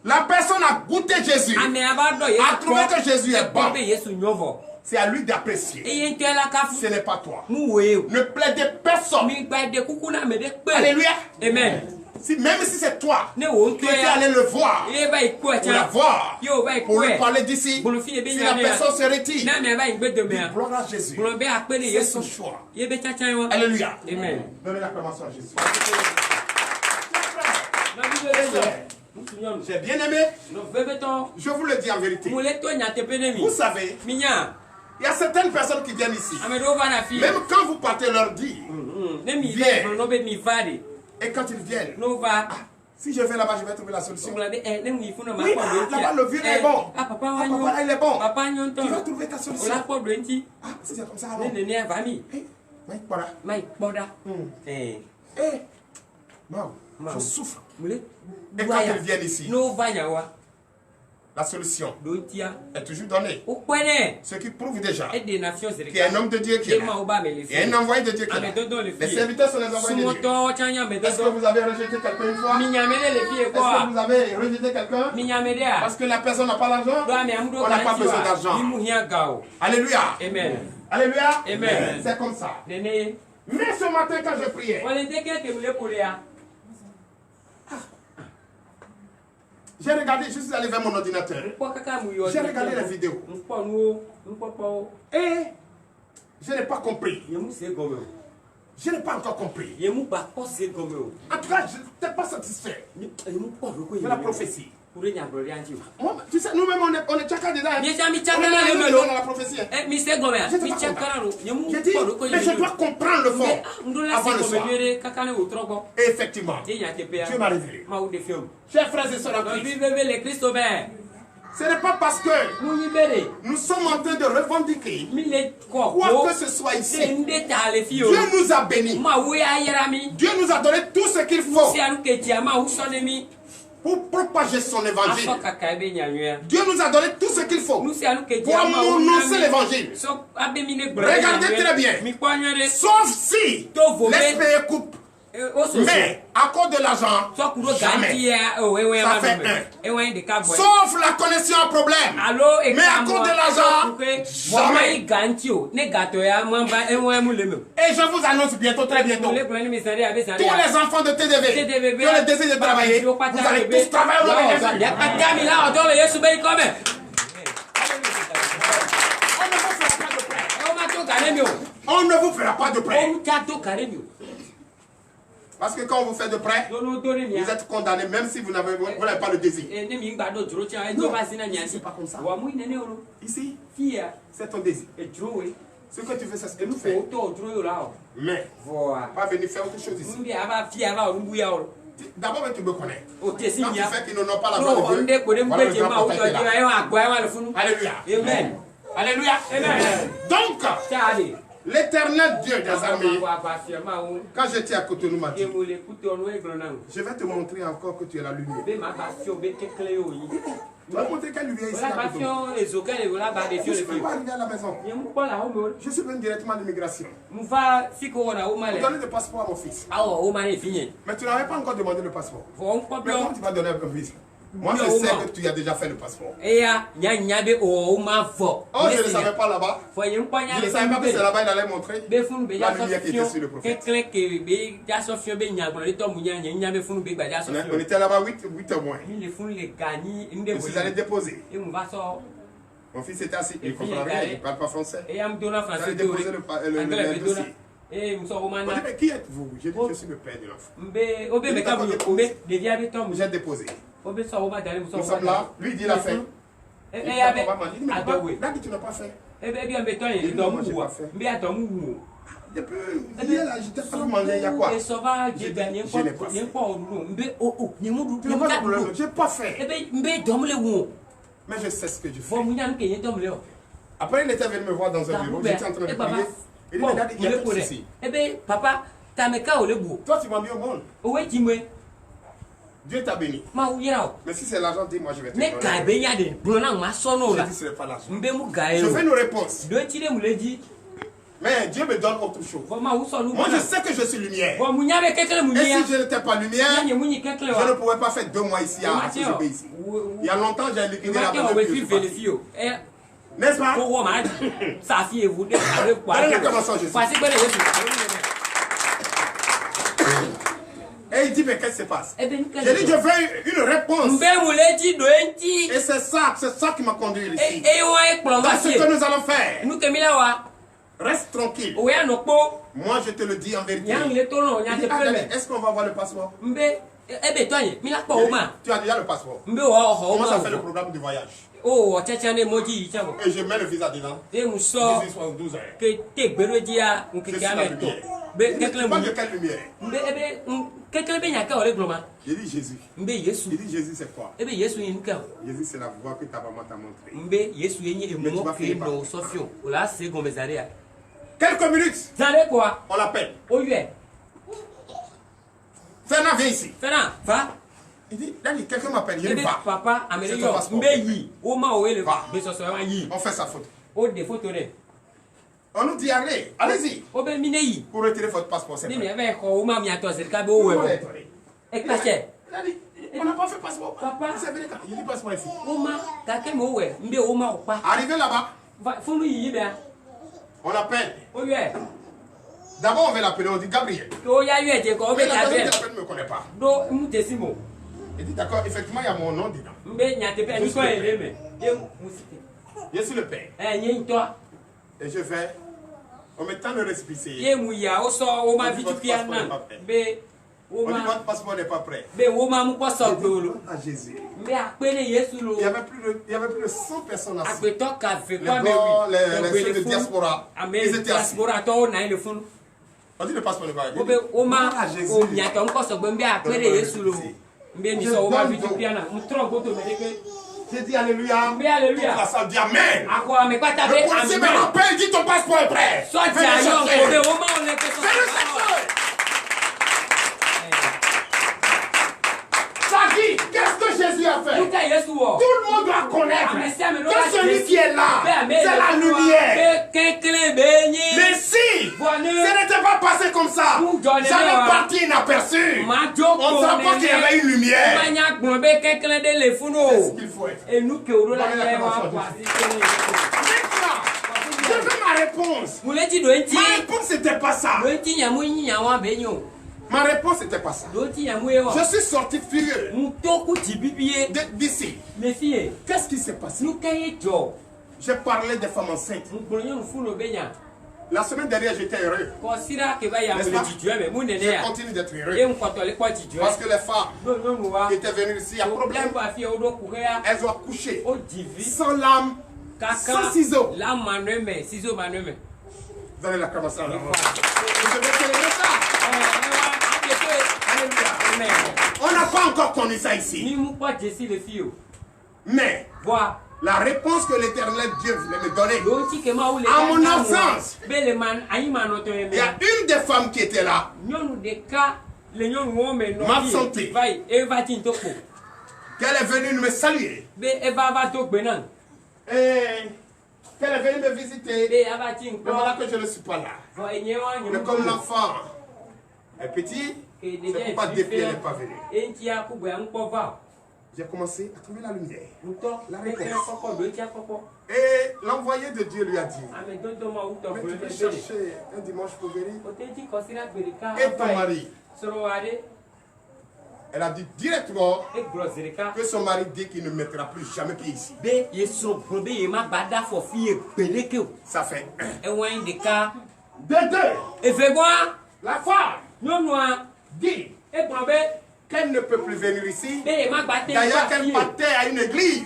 La personne a goûté Jésus, a trouvé que Jésus est bon. C'est à lui d'apprécier. Ce n'est pas toi. Ne plaidez personne. Alléluia. Amen. Même si c'est toi qui es allé le voir, pour la voir, pour lui parler d'ici, si la personne se retire, gloire à Jésus. C'est son choix. Alléluia. Amen. Donnez l'acclamation à Jésus. J'ai bien aimé. Je vous le dis en vérité. Vous savez, il y a certaines personnes qui viennent ici. Même quand vous partez leur dire, viens. Et quand ils viennent, si je vais là-bas, je vais trouver la solution. Oui, là-bas, le vieux est bon. Papa, il est bon. Tu vas trouver ta solution. Si c'est comme ça, alors. Je souffre. Et quand ils viennent ici, la solution est toujours donnée. Ce qui prouve déjà qu'il y a un homme de Dieu qui est là. Il y a un envoyé de Dieu qui est là. Les serviteurs sont les envoyés de Dieu. Est-ce que vous avez rejeté quelqu'un une fois? Est-ce que vous avez rejeté quelqu'un? Parce que la personne n'a pas l'argent, on n'a pas besoin d'argent. Alléluia. Amen. Alléluia. Amen. C'est comme ça. Mais ce matin quand je priais, j'ai regardé, je suis allé vers mon ordinateur. J'ai regardé la vidéo. Et je n'ai pas compris. Je n'ai pas encore compris. En tout cas, je n'étais pas satisfait de la prophétie. Tu sais, nous-mêmes, on est chacun dedans. On est dans la prophétie. Je dit, mais je dois comprendre le fond avant le soir. Et effectivement, Dieu m'a révélé. Chers frères et sœurs en Christ, ce n'est pas parce que nous sommes en train de revendiquer quoi que ce soit ici. Dieu nous a bénis. Dieu nous a donné tout ce qu'il faut pour propager son évangile. Dieu nous a donné tout ce qu'il faut pour annoncer l'évangile. Regardez très bien. Sauf si l'esprit coupe. Mais à cause de l'argent, jamais. Ça fait un. Sauf la connexion à problème. Mais à cause de l'argent, jamais. Et je vous annonce bientôt, très bientôt, tous les enfants de TDV qui ont le désir de travailler, vous allez tous travailler au nom de Jésus. On ne vous fera pas de prêt. Parce que quand on vous fait de prêt, vous êtes condamné même si vous n'avez pas le désir. Non, c'est pas comme ça. Ici, c'est ton désir. Ce que tu veux, c'est ce que tu fais. Mais, pas venir faire autre chose ici. D'abord, tu me connais. Quand tu fais qu'ils n'ont pas la gloire de Dieu, voilà. Alléluia. Amen. Alléluia. Amen. Donc, L'éternel Dieu des armées, quand j'étais à Cotonou, m'a dit, je vais te montrer encore que tu es la lumière. Tu vas montrer quelle lumière ici à Cotonou. Je ne suis même pas arrivé à la maison. Je suis venu directement à l'immigration. Pour donner le passeport à mon fils. Mais tu n'avais pas encore demandé le passeport. Mais comment tu vas donner un visa? Moi, je sais que tu as déjà fait le passeport. Oh, je ne savais pas là-bas. Je ne savais pas que c'est là-bas, il allait montrer la lumière qui était sur le prophète. On était là-bas 8 heures moins. Je suis allé déposer. Mon fils était assis, il ne comprend rien, il ne parle pas français. Il allait déposer le dossier. On dit, mais qui êtes-vous? J'ai dit, je suis le père de l'enfant. J'ai déposé. Nous sommes là, lui dit il a fait. Il dit, mais tu n'as pas fait. Il dit, non, moi je n'ai pas fait. Depuis hier là, j'étais pas demandé, il y a quoi? J'ai dit, je n'ai pas fait. Tu n'as pas de problème, je n'ai pas fait. Mais je sais ce que je fais. Après, il était venu me voir dans un bureau, j'étais en train de prier. Il dit, mais Daddy, il y a tout ici. Papa, toi, tu m'as mis au monde. Dieu t'a béni. Mais si c'est l'argent, dis-moi, je vais te donner. Je dis, ce n'est pas l'argent. Je fais une réponse. Mais Dieu me donne autre chose. Moi, je sais que je suis lumière. Et si je n'étais pas lumière, je ne pouvais pas faire 2 mois ici à CGB ici. Il y a longtemps, j'ai liquidé la banque. N'est-ce pas? Donnez-le comment ça, je suis. Et il dit, mais qu'est-ce qui se passe? J'ai dit, je veux une réponse. Et c'est ça qui m'a conduit ici. Dans ce que nous allons faire, reste tranquille. Moi, je te le dis en vérité. Est-ce qu'on va avoir le passeport? Tu as déjà le passeport. Comment ça fait le programme du voyage? Et je mets le visa dedans. 18 ou 12 heures. Je suis la lumière. Tu parles de quelle lumière? J'ai dit Jésus. J'ai dit Jésus c'est quoi? Jésus c'est la voie que ta maman t'a montrée. Mais tu vas finir par... Quelques minutes. On l'appelle. Fernand, viens ici. Fernand, va. Il dit, Dani, quelqu'un m'appelle, il va. Papa, c'est ton passeport. On fait sa photo. On nous dit, allez-y. Pour retirer votre passeport, c'est vrai. On n'a pas fait passeport. Papa, c'est vrai, il dit passeport ici. Arrivé là-bas, on l'appelle. D'abord, on va l'appeler, on dit Gabriel. Mais la personne ne me connaît pas. Il dit, d'accord, effectivement, il y a mon nom dedans. Je suis le père. Et je vais, en mettant le récipicé, on dit, votre passeport n'est pas prêt. Ah, Jésus. Il y avait plus de 100 personnes assis. Les ceux de diaspora, ils étaient assis. On dit le passeport n'est pas prêt. Ah, Jésus. J'ai dit alléluia. La salle dit amen. Le policier me rappelle, il dit ton passeport est prêt. Qu'est-ce que Jésus a fait? Tout le monde doit connaître que celui qui est là, c'est la lumière. Mais si ce n'était pas passé comme ça, j'allais partir inaperçu. On ne savait pas qu'il y avait une lumière. C'est ce qu'il faut être. Je veux ma réponse. Ma réponse n'était pas ça. Ma réponse n'était pas ça. Je suis sorti furieux d'ici. Qu'est-ce qui s'est passé? J'ai parlé des femmes enceintes. La semaine dernière, j'étais heureux. Je continue d'être heureux. Parce que les femmes qui étaient venues ici, il y a un problème. Elles ont accouché sans lame, sans ciseaux. Vous allez la commencer à la voir. Je vais célébrer ça. On n'a pas encore connu ça ici. Mais La réponse que l'Éternel Dieu voulait me donner, à mon absence, il y a une des femmes qui était là, m'absenter, qu'elle est venue me saluer, et qu'elle est venue me visiter, mais voilà que je ne suis pas là. Mais comme l'enfant est petit, c'est pourquoi depuis elle n'est pas venue. J'ai commencé à trouver la lumière, la réponse. Et l'envoyé de Dieu lui a dit, mais tu peux chercher un dimanche pour venir. Et ton mari? Elle a dit directement que son mari dit qu'il ne mettra plus jamais pied ici. Ça fait un. De deux. La femme dit qu'elle ne peut plus venir ici. D'ailleurs, qu'elle partait à une église.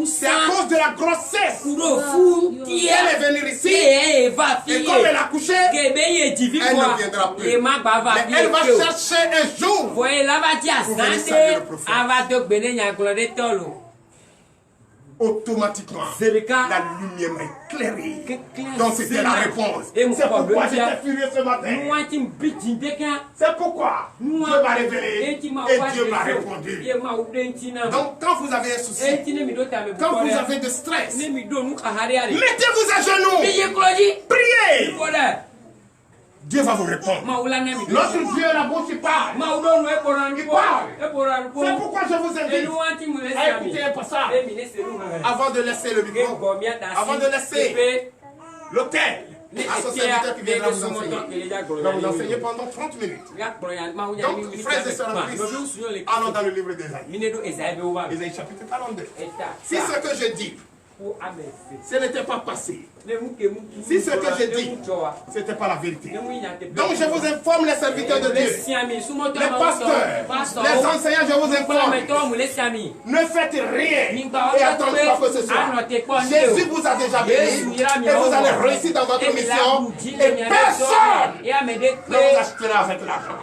C'est à cause de la grossesse qu'elle est venue ici. Et comme elle a couché, elle ne viendra plus. Mais elle va chercher un jour pour venir saluer le prophète. Automatiquement, la lumière m'a éclairé. Donc c'était la réponse. C'est pourquoi j'étais furieux ce matin. C'est pourquoi Dieu m'a révélé et Dieu m'a répondu. Donc quand vous avez un souci, quand vous avez de stress, mettez-vous à genoux, priez. Dieu va vous répondre. Notre Dieu, la bouche, il parle. Il parle. C'est pourquoi je vous invite à écouter un passage avant de laisser le micro, avant de laisser l'hôtel à son serviteur qui viendra vous enseigner. Il va vous enseigner pendant 30 minutes. Donc, frères et sœurs en Christ, allons dans le livre d'Ésaïe. Ésaïe chapitre 42. Si ce que je dis, ce n'était pas passé. Si ce que j'ai dit, ce n'était pas la vérité. Donc je vous informe, les serviteurs de Dieu, les pasteurs, les enseignants, je vous informe. Ne faites rien et attendez pas que ce soit. Jésus vous a déjà béni et vous allez réussir dans votre mission. Et personne ne vous achetera avec l'argent.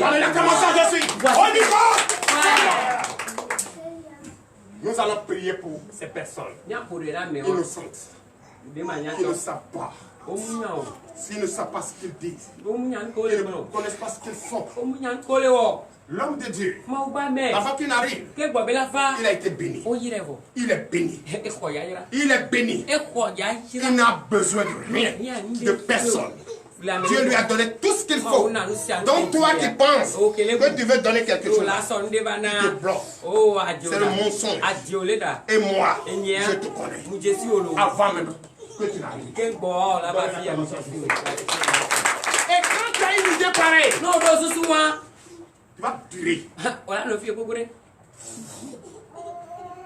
Dans l'acclamation, je suis. On y va. Nous allons prier pour ces personnes innocentes qui ne savent pas. S'ils ne savent pas ce qu'ils disent, ils ne connaissent pas ce qu'ils font. L'homme de Dieu, avant qu'il n'arrive, il a été béni. Il est béni. Il est béni. Il n'a besoin de rien, de personne. Dieu lui a donné tout ce qu'il faut. Donc toi qui penses que tu veux donner quelque chose, tu te bloques. C'est le mensonge. Et moi, je te connais. Avant même que tu n'arrives. Et quand tu as une idée pareille, tu vas durer.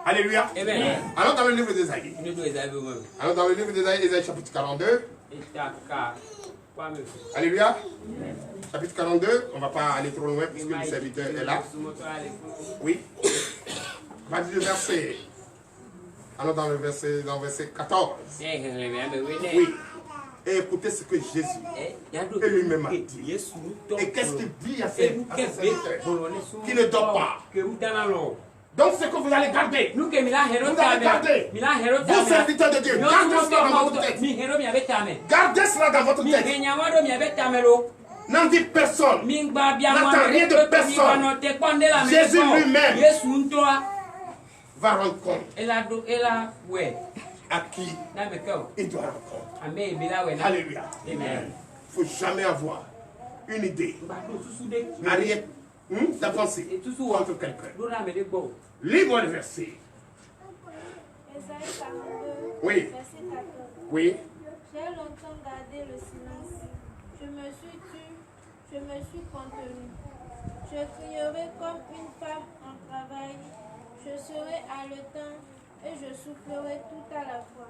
Alléluia. Allons dans le livre d'Ésaïe. Allons dans le livre d'Ésaïe, Ésaïe chapitre 42. Alléluia. Chapitre 42, on ne va pas aller trop loin puisque le serviteur est là. Oui. On va dire le verset. Allons dans le verset 14. Oui. Et écoutez ce que Jésus lui-même a dit. Et qu'est-ce qu'il dit à ses serviteurs qui ne dort pas. Donc ce que vous allez garder, vous allez garder, vous serviteurs de Dieu, gardez cela dans votre tête. Gardez cela dans votre tête. N'en dites personne, n'attends rien de personne. Jésus lui-même va rendre compte à qui il doit rendre compte. Alléluia. Il ne faut jamais avoir une idée, rien d'avancer contre quelqu'un. Lis-moi le verset. Ésaïe 42, Oui. verset 14. Oui. J'ai longtemps gardé le silence. Je me suis tue, je me suis contenu. Je crierai comme une femme en travail. Je serai haletant et je soufflerai tout à la fois.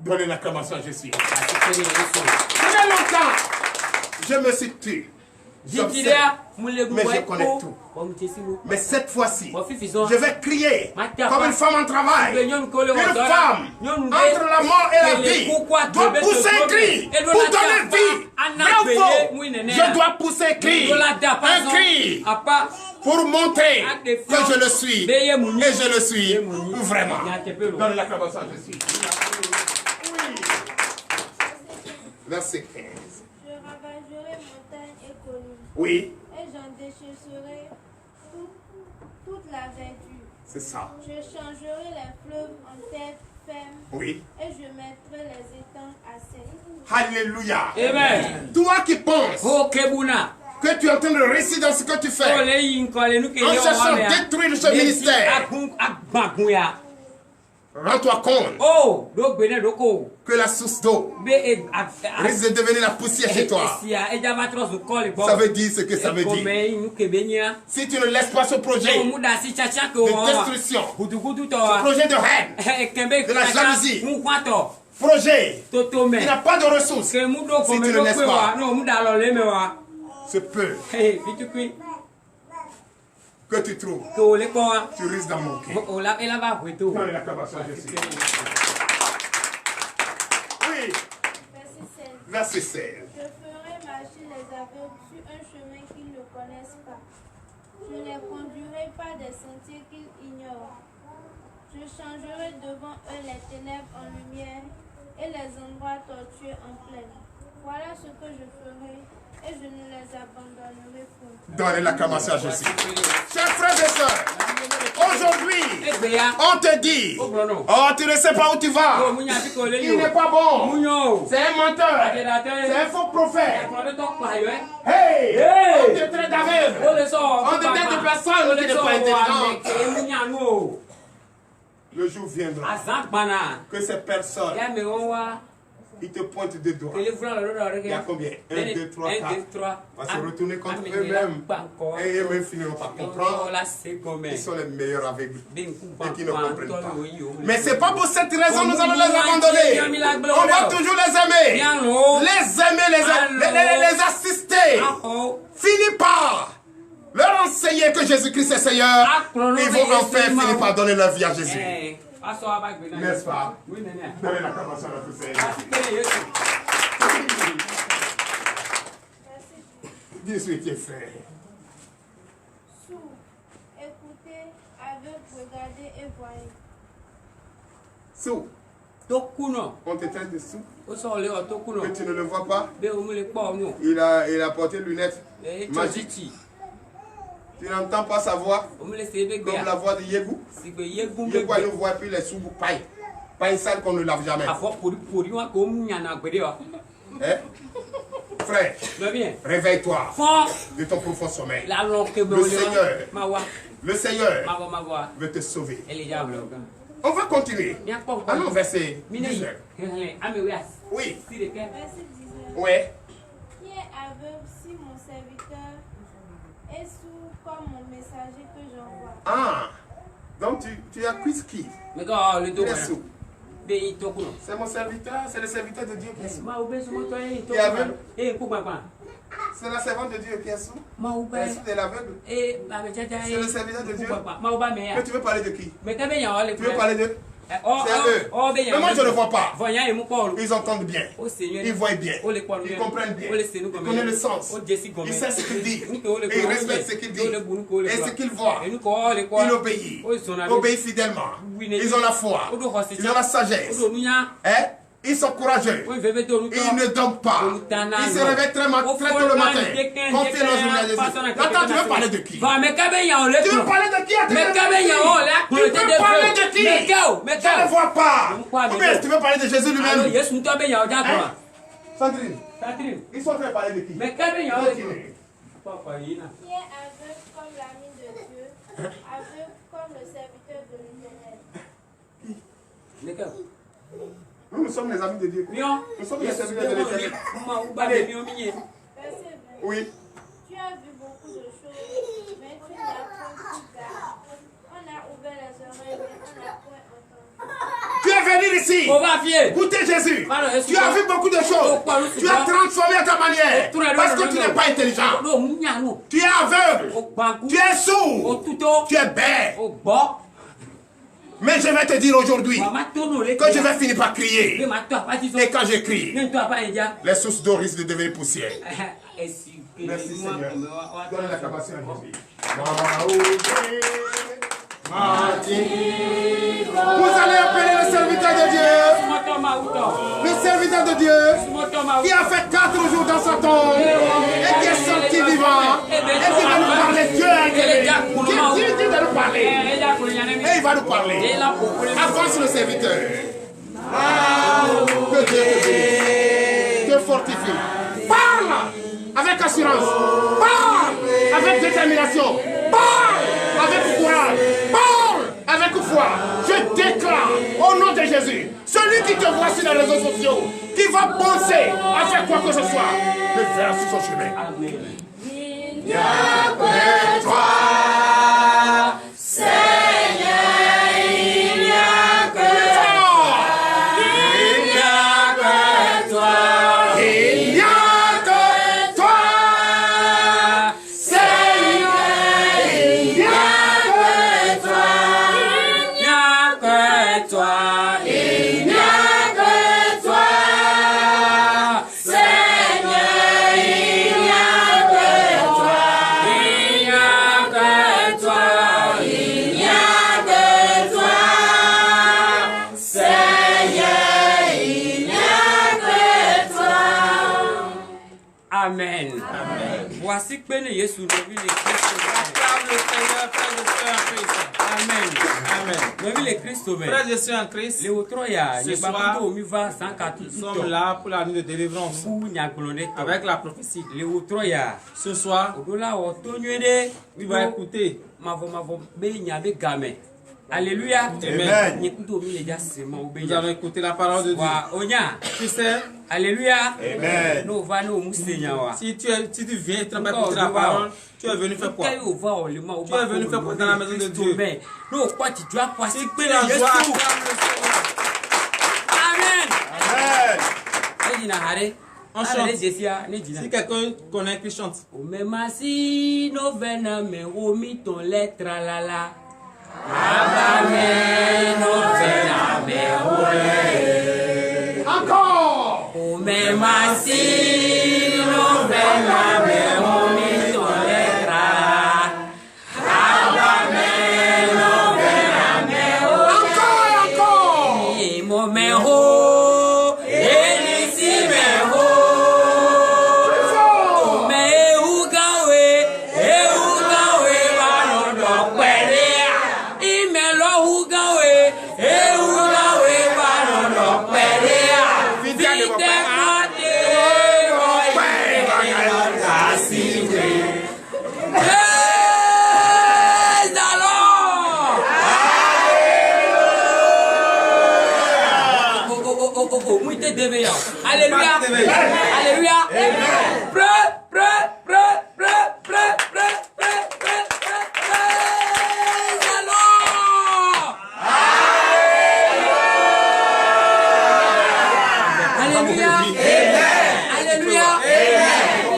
Donnez l'acclamation à Jésus. Très longtemps, je me suis tue. j'observe, mais je connais tout. Mais cette fois-ci, je vais crier comme une femme en travail. Une femme, entre la mort et la vie, doit pousser un cri pour donner vie. Vrai ou faux? Je dois pousser un cri pour montrer que je le suis. Et je le suis vraiment. Donne l'acclamation, je suis. Verset 15. Je ravagerai montagne et collines. Oui. Et j'en déchisserai toute la verdure. C'est ça. Je changerai les fleuves en terre ferme. Oui. Et je mettrai les étangs à sec. Alléluia. Amen. Toi qui penses que tu es en train de réussir dans ce que tu fais, en cherchant à détruire ce ministère, rends-toi compte que la source d'eau risque de devenir la poussière chez toi. Ça veut dire ce que ça veut dire. Si tu ne laisses pas ce projet de destruction, ce projet de haine, de la jalousie, projet qui n'a pas de ressources, si tu ne laisses pas, ce peu que tu trouves, tu risques d'en manquer. Oui. Verset 16. Je ferai marcher les aveugles sur un chemin qu'ils ne connaissent pas. Je ne les conduirai pas des sentiers qu'ils ignorent. Je changerai devant eux les ténèbres en lumière et les endroits tortueux en plaine. Voilà ce que je ferai et je ne les abandonnerai point. Donnez l'acclamation à Jésus. Chers frères et sœurs, aujourd'hui, on te dit, oh, tu ne sais pas où tu vas. Il n'est pas bon. C'est un menteur. C'est un faux prophète. Hey, on te traite d'aveugle. On te traite de personne qui n'est pas intelligente. Le jour viendra que ces personnes, ils te pointent deux doigts. Il y a combien? 1, 2, 3, 4. On va se retourner contre eux-mêmes. Et eux-mêmes finiront par comprendre qu'ils sont les meilleurs aveugles et qui ne comprennent pas. Mais ce n'est pas pour cette raison que nous allons les abandonner. On va toujours les aimer. Les assister. Fini par leur enseigner que Jésus-Christ est Seigneur. Ils vont enfin finir par donner leur vie à Jésus. N'est-ce pas? Donnez l'acclamation à tous ces. Dis ce qui est fait. Sourds, écoutez, aveugles, regardez et voyez. Sourd. On te traite de sourd. Mais tu ne le vois pas. Il a porté lunettes magiques. Tu n'entends pas sa voix comme la voix de Yégou. Yégou a une voix et puis les sous paille. Pas une salle qu'on ne lave jamais. Hein? Frère, réveille-toi de ton profond sommeil. Le Seigneur veut te sauver. On va continuer. Allons au verset 19. Oui. Verset 19. Oui. Qui est aveugle si mon serviteur est sourd comme mon messager que j'envoie? Ah, donc tu as qui? Il est sourd. C'est mon serviteur, c'est le serviteur de Dieu qui est sourd. Qui est aveugle? C'est la servante de Dieu qui est sourd. Elle est sourde et l'aveugle. C'est le serviteur de Dieu. Mais tu veux parler de qui? Tu veux parler de... C'est eux. Mais moi je ne vois pas. Ils entendent bien. Ils voient bien. Ils comprennent bien. Ils connaissent le sens. Ils savent ce qu'ils disent. Et ils respectent ce qu'ils disent. Et ce qu'ils voient. Ils obéissent. Obéissent fidèlement. Ils ont la foi. Ils ont la sagesse. Hein? Ils sont courageux. Ils ne dorment pas. Ils se réveillent très tôt le matin. Confient leur journée à Jésus. Attends, tu veux parler de qui? Tu veux parler de qui? Tu veux parler de qui? Je ne vois pas. Ou bien tu veux parler de Jésus lui-même? Hein? Sandrine, ils sont en train de parler de qui? Qui est aveugle comme l'ami de Dieu, aveugle comme le serviteur de l'Éternel. Nous sommes les amis de Dieu. Nous sommes les serviteurs de l'Éternel. Oui. Tu as vu beaucoup de choses, mais tu n'as point pris garde. On a ouvert les oreilles, mais on n'a point entendu. Tu es venir ici. Goûter Jésus. Tu as vu beaucoup de choses. Tu as transformé à ta manière. Parce que tu n'es pas intelligent. Tu es aveugle. Tu es sourd. Tu es bête. Mais je vais te dire aujourd'hui que je vais finir par crier. Et quand je crie, les sources d'eau risquent de devenir poussière. Merci Seigneur. Donne l'acclamation à Jésus. Vous allez appeler le serviteur de Dieu. Le serviteur de Dieu qui a fait 4 jours dans sa tombe et qui est sorti vivant et qui va nous parler. Dieu a été qui va nous parler. Et il va nous parler. Avance le serviteur. Que Dieu te bénisse. Te fortifie. Parle avec assurance. Parle avec détermination. Parle avec courage. Parle avec foi. Je déclare au nom de Jésus, celui qui te voit sur les réseaux sociaux, qui va penser à faire quoi que ce soit, le faire sur son chemin. Amen. Il n'y a que toi, Seigneur, il n'y a que toi. Il n'y a que toi. Il n'y a que toi, Seigneur, il n'y a que toi. Il n'y a que toi. Il n'y a que toi, Seigneur, il n'y a que toi. Il n'y a que toi. Il n'y a que toi, Seigneur, il n'y a que toi. Amen. Voici que nous Jésus le Christ. Acclame le Seigneur, frères et sœurs en Christ. Amen. Amen. Le Christ. Frères et sœurs en Christ, Ce soir, nous sommes là pour la nuit de délivrance avec la prophétie. Ce soir, tu vas écouter. Alléluia. Amen. Nous allons écouter la parole de Dieu. Tu sais, Alléluia. Amen. si tu viens et tu n'as pas écouté la parole, tu es venu faire quoi? Tu es venu faire quoi dans la maison de Dieu? Si tu es en joie, acclame le Seigneur. Amen. On chante. Si quelqu'un connaît qui chante. Encore. Alléluia. Alléluia. Alléluia. Alléluia.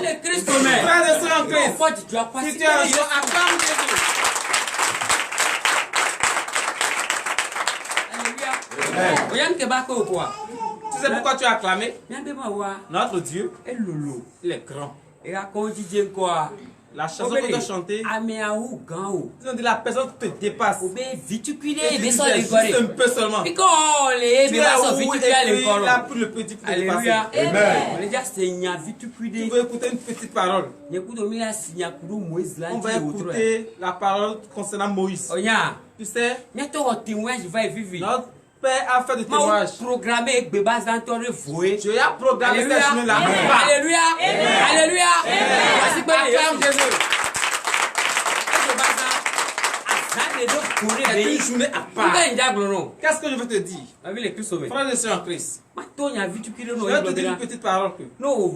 Le Christ commun. Frères et sœurs en Christ, Si tu as pas si tu es en joie, acclame Jésus. Tu sais pourquoi tu as acclamé? Notre Dieu, il est grand. La chanson que tu as chantée, ils ont dit la personne te dépasse. Juste un peu seulement. Tu es où et puis il a pris le petit pour te dépasser. Amen. Tu veux écouter une petite parole. On va écouter la parole concernant Moïse. Tu sais, notre Père a fait des témoignages. Je vais programmer cette journée-là. Alléluia. Alléluia. Acclame Jésus. C'est une journée à part. Qu'est-ce que je veux te dire? Frères et sœurs en Christ, je vais te dire une petite parole.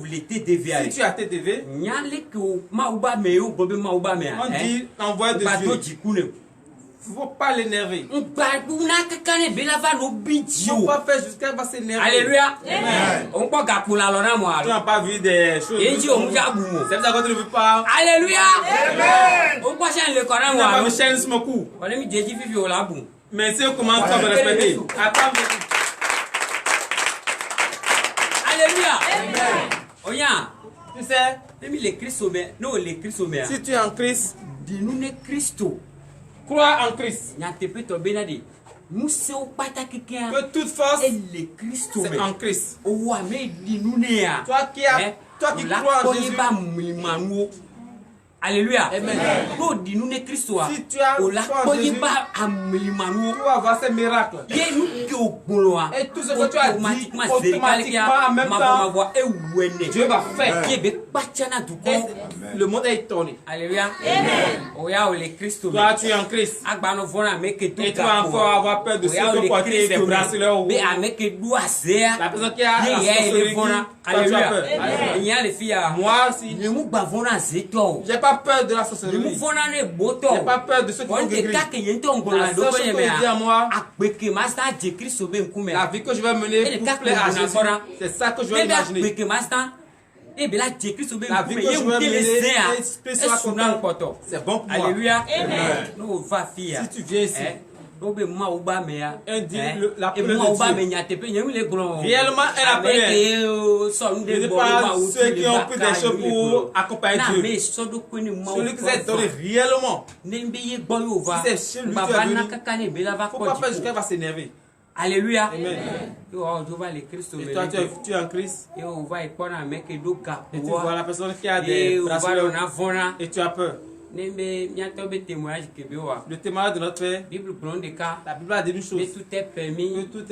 Si tu as été dévié, on dit l'envoi de Dieu faut pas l'énerver. On faut pas faire jusqu'à va s'énerver. Alléluia. On peut gapou la lona moi. Tu n'as pas vu des choses. Et dit on jabou. C'est ça que tu ne veux pas. Alléluia. On peut changer le Coran moi. On va changer ce coup. On est mis des difficultés au labou. Mais c'est comment tu vas me respecter. Attends. Alléluia. Oya. Tu sais, si tu es en Christ, crois en Christ. Que toute force c'est en Christ. Toi qui crois en Jésus. Alléluia. Amen. Si tu as foi en Jésus, tu vas avoir ces miracles. Et tout ce que tu as dit, automatiquement, en même temps, Dieu va faire. Et le monde est étonné. Alléluia. Toi, tu es en Christ. Et tu vas encore avoir peur de ceux qui portent des bracelets au haut. La personne qui a la sorcellerie, toi, tu as peur. Moi aussi, j'ai pas peur de la sorcellerie. J'ai pas peur de ceux qui font guérir. La seule chose que je dis à moi, la vie que je vais mener pour plaire à Jésus, c'est ça que je vais imaginer. La vie que je vais mener, c'est bon pour moi. Alléluia. Si tu viens ici, un dit la première de Dieu. Réellement, elle a première. Ce n'est pas ceux qui ont pris des choses pour accompagner Dieu. Celui qui s'est donné réellement. Si c'est chez lui qui est venu, il ne faut pas faire jusqu'à va s'énerver. Alléluia. Amen. Et toi, tu es en Christ. Et tu vois la personne qui a des bracelets et tu as peur. Le témoignage de notre Père, la Bible a dit une chose. Tout est permis, mais tout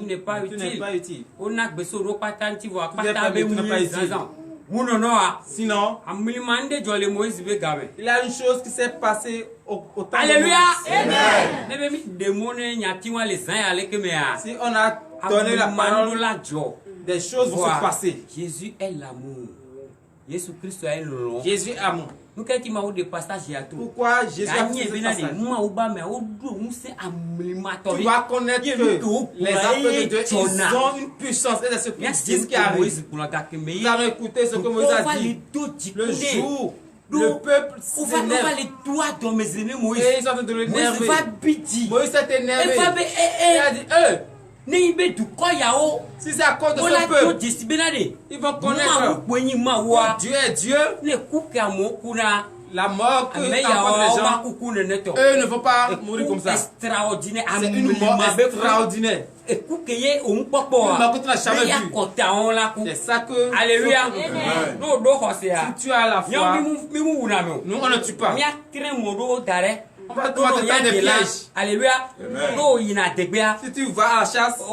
n'est pas utile. Tu n'es pas utile. Sinon, il y a une chose qui s'est passée au temps Alléluia. de Moïse. Si on a donné la parole, des choses vont se passer. Jésus est l'amour. Jésus Christ est l'amour. Jésus est amour. Pourquoi Jésus a fait ce passage? Tu vas connaître que les appels de Dieu, ils ont une puissance. Et c'est ce qui arrive. Nous allons écouter ce que Moïse a dit. Le jour, le peuple s'énerve. Et ils sont en train de l'énerver. Moïse s'est énervé. Il a dit, si c'est à cause de ce peuple, ils vont connaître que Dieu est Dieu. La mort que apportent les gens, eux ne vont pas mourir comme ça. C'est une mort extraordinaire. Une mort que tu n'as jamais vue. C'est ça que... Alléluia. Si tu as la foi, nous on ne tue pas. On va te faire des pièges. Alléluia. Si tu vas à la chasse, tu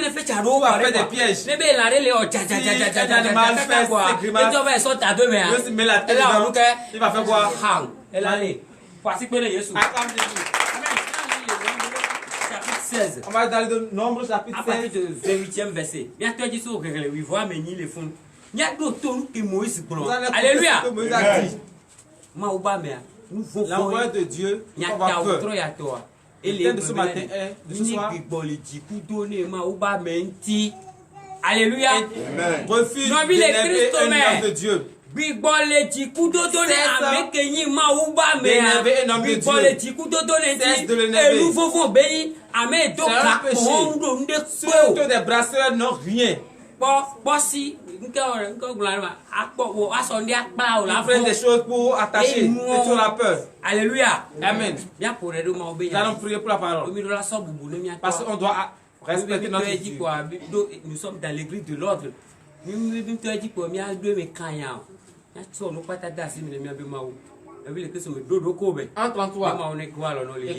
vas faire des pièges. Si un animal fait ses grimaces, Dieu se met la tête dedans, il va faire quoi? On va dans le Nombre chapitre 16. À partir du 28e verset. Alléluia. L'envoi de Dieu, on va peur. Et le thème de ce matin est, de ce soir, Alléluia. Refuse d'énerver un homme de Dieu. D'énerver un homme de Dieu. Cesse de l'énerver. Ceux des bracelets n'ont rien. Ils prennent des choses pour attacher. C'est sur la peur. Alléluia. Amen. Nous allons prier pour la parole. Parce qu'on doit respecter notre Dieu. Nous sommes dans l'église de l'ordre. Entre en toi. Et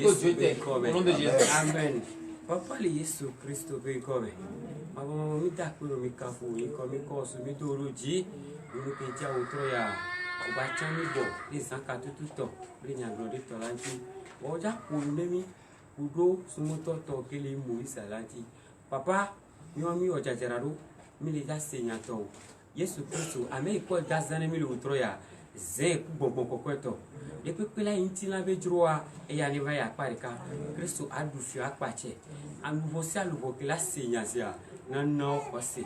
que Dieu t'aide. Au nom de Jésus. Amen. Papa le Yesu Christo ke ikobe. Mama mi ta ko mi kafu mi ko mi ko so mi to roji. Mi ke ja otro ya. O ba chan mi bo ni san ka tutu to. Ri nya glori to lanti. O ja ko mi udo sumoto to ke le mu isalati. Papa yo mi o jajararo mi le ja senya to. Yesu Christo ame ko ja zane mi le otro ya. zé bon kokweto depuis que la intila bedroa et ya neva ya parika Christo adu fi akpache an vosi alugo que la senyazia na no kwase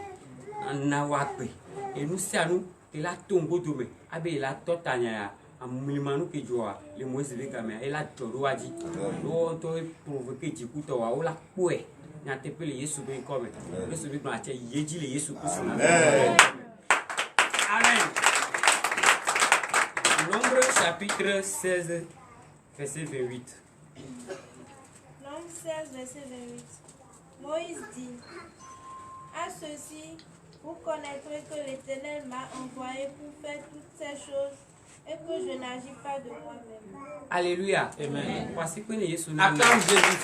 na wape et nous sianu que la tongo dome abe la totanya ya amulimanu ke joa le moise le kamera et la toroaji lo to provoquer dikuto wa ola kwe na tepele Yesu be come Yesu be na che yeji le Yesu Christ. Amen. Amen. Nombre chapitre 16 verset 28. Nombre 16 verset 28. Moïse dit: à ceci, vous connaîtrez que l'Éternel m'a envoyé pour faire toutes ces choses et que je n'agis pas de moi-même. Alléluia. Amen. Voici que Jésus nous acclame Jésus.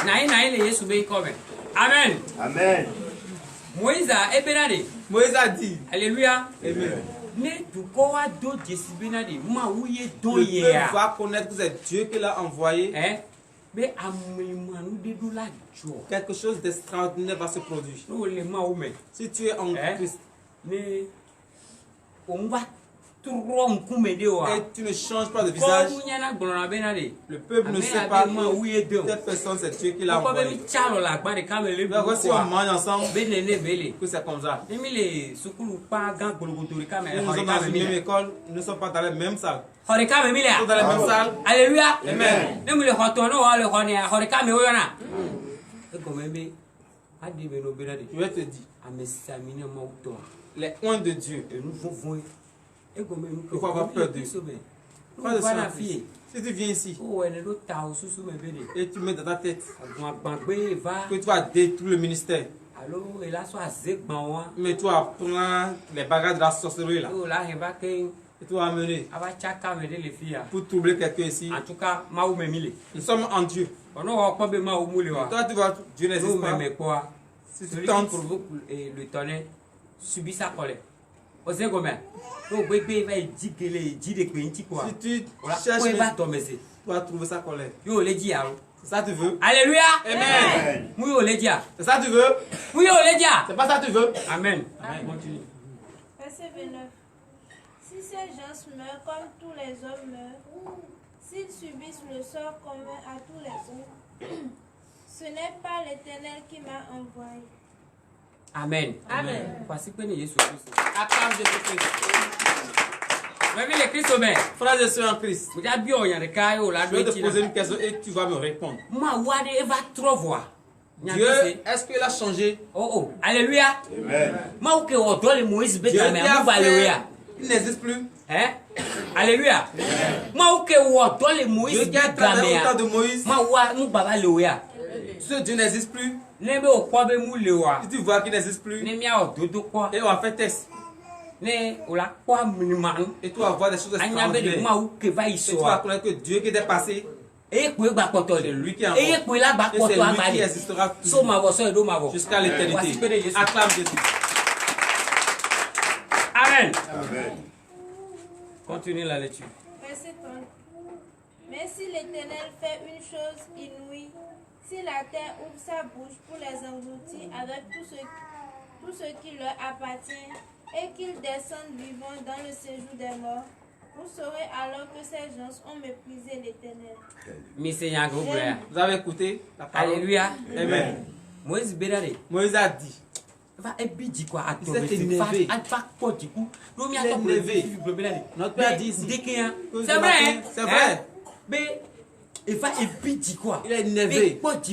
Naï le Jésus be comme. Amen. Amen. Moïse a ebenade. Moïse a dit. Alléluia. Amen. Ne tu kowa do jesibenade ma ouye don Le ye peuple va connaître que c'est Dieu qui l'a envoyé. Hein? Mais amulimanu de do la jo. Quelque chose d'extraordinaire va se produire. No le ma o me. Si tu es en Christ. Ne on va et tu ne changes pas de visage. Le peuple ne sait pas que cette personne c'est Dieu qui l'a envoyé. Mais si on mange ensemble, que c'est comme ça. Nous sommes dans une même école, nous ne sommes pas dans la même salle. Nous sommes dans la même salle. Alléluia. Amen. Je vais te dire, les oins de Dieu. Il faut avoir peur de Dieu. Si tu viens ici et tu mets dans ta tête que tu vas détruire le ministère, mais tu vas prendre les bagages de la sorcellerie là et tu vas amener pour troubler quelqu'un ici. En tout cas, nous sommes en Dieu. Toi tu vois, Dieu n'existe pas. Si tu tentes, le tonnerre subit sa colère. Si tu cherches, tu vas trouver sa colère. C'est ça que tu veux. Alléluia. Amen. C'est ça que tu veux. C'est pas ça que tu veux. Amen. Continue. Verset 29. Si ces gens meurent comme tous les hommes meurent, s'ils subissent le sort commun à tous les hommes, ce n'est pas l'Éternel qui m'a envoyé. Amen. Amen. Voici que Jésus Christ. Acclame Jésus-Christ. Le Christ oben. Frères et sœurs en Christ. Je vais te poser une question et tu vas me répondre. Dieu, est-ce qu'il a changé? Oh, alléluia. Amen. Dieu il n'existe plus. Hein? Alléluia. Dieu qui a travaillé au temps de Moïse. Ce Dieu n'existe plus. Si tu vois qu'il n'existe plus, et on va faire test. Et tu vas voir des choses extraordinaires. Et tu vas connaître que Dieu qui est passé, c'est lui qui est encore. Et c'est lui qui existera toujours jusqu'à l'éternité. Acclame Jésus. Amen. Amen. Continue la lecture. Verset 30. Mais si l'Éternel fait une chose inouïe, si la terre ouvre sa bouche pour les engloutir avec tout ce qui leur appartient, et qu'ils descendent vivants dans le séjour des morts, vous saurez alors que ces gens ont méprisé l'Éternel. Vous avez écouté la parole? Alléluia. Amen. Moïse a dit. Il s'est énervé. Notre Père dit ici. C'est vrai. C'est vrai. Mais il est énervé. Toi, tu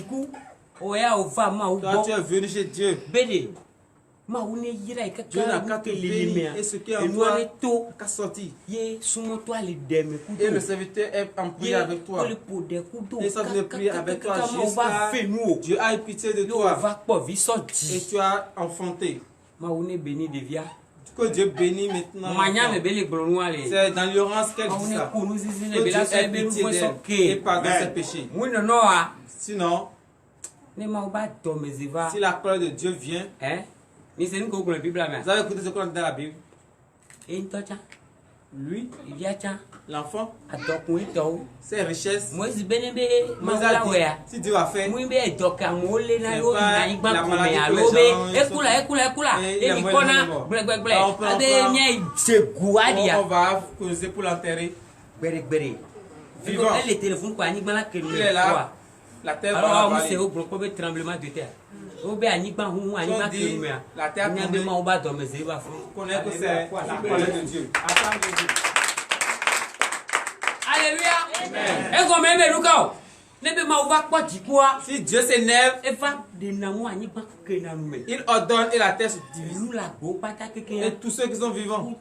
es venu chez Dieu. Dieu n'a qu'à te bénir et ce qui est en toi qu'à sortir. Et le serviteur est en prière avec toi. Et ça veut prier avec toi jusqu'à Dieu a eu pitié de toi. Et tu as enfanté. Que Dieu bénit maintenant. C'est dans l'ignorance qu'elle dit ça. Que Dieu ait pitié d'elle et pardonne ses péchés. Sinon, si la colère de Dieu vient, vous avez écouté ce qu'on dit dans la Bible? Lui, il y a tiens. L'enfant, ses richesses. Moi, si Dieu a fait, la maladie on va causer pour l'enterrer. Vivant. Les téléphones quoi, il est là. La terre va alors, c'est au tremblement de terre. La terre connaît que c'est la parole de Dieu. Alléluia. Si Dieu s'énerve, il ordonne et la terre se divise. Et tous ceux qui sont vivants,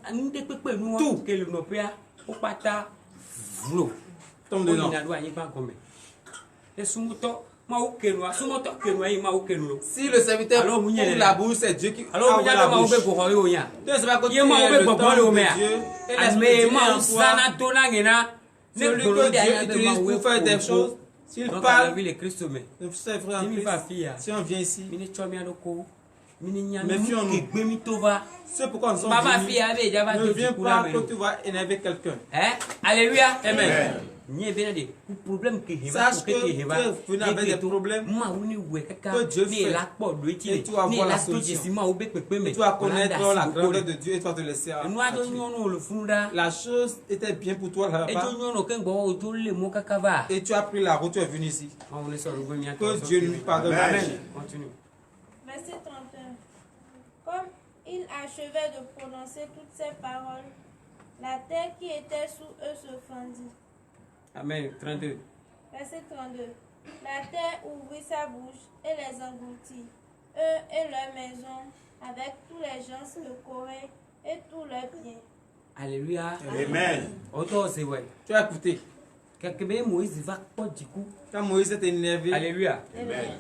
tout tombe dedans. Si le serviteur ouvre la bouche, c'est Dieu qui ouvre la bouche. Tu ne sais pas que tu es le temps de Dieu et l'esprit de Dieu en toi. Celui que Dieu utilise pour faire des choses, s'il parle, si on vient ici, méfions-nous. C'est pourquoi nous sommes venus. Ne viens pas que tu vas énerver quelqu'un. Alléluia. Amen. Sache que tu es venu avec des problèmes que Dieu fait. Et tu vas voir la solution. Et tu vas connaître la grandeur de Dieu et tu vas te laisser agir. La chose était bien pour toi là-bas. Et tu as pris la route, tu es venu ici. Que Dieu nous pardonne. Amen. Continue. Verset 31. Comme il achevait de prononcer toutes ces paroles, la terre qui était sous eux se fendit. Amen. 32. Verset 32. La terre ouvrit sa bouche et les engloutit, eux et leurs maisons, avec tous les gens de Corée et tous leurs biens. Alléluia. Amen. Tu as écouté. Quand Moïse était énervé. Alléluia. Amen.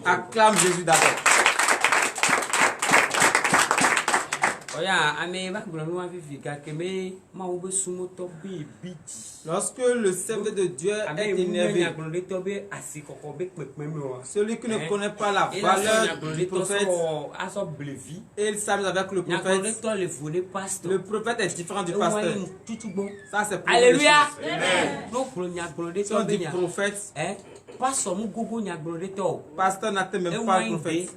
Acclame Jésus d'abord. Lorsque le serviteur de Dieu est énervé, celui qui ne connaît pas la valeur du prophète, et il s'amuse avec le prophète. Le prophète est différent du pasteur. Ça, c'est pour Alléluia. Si on dit prophète, pasteur n'attend même pas le prophète.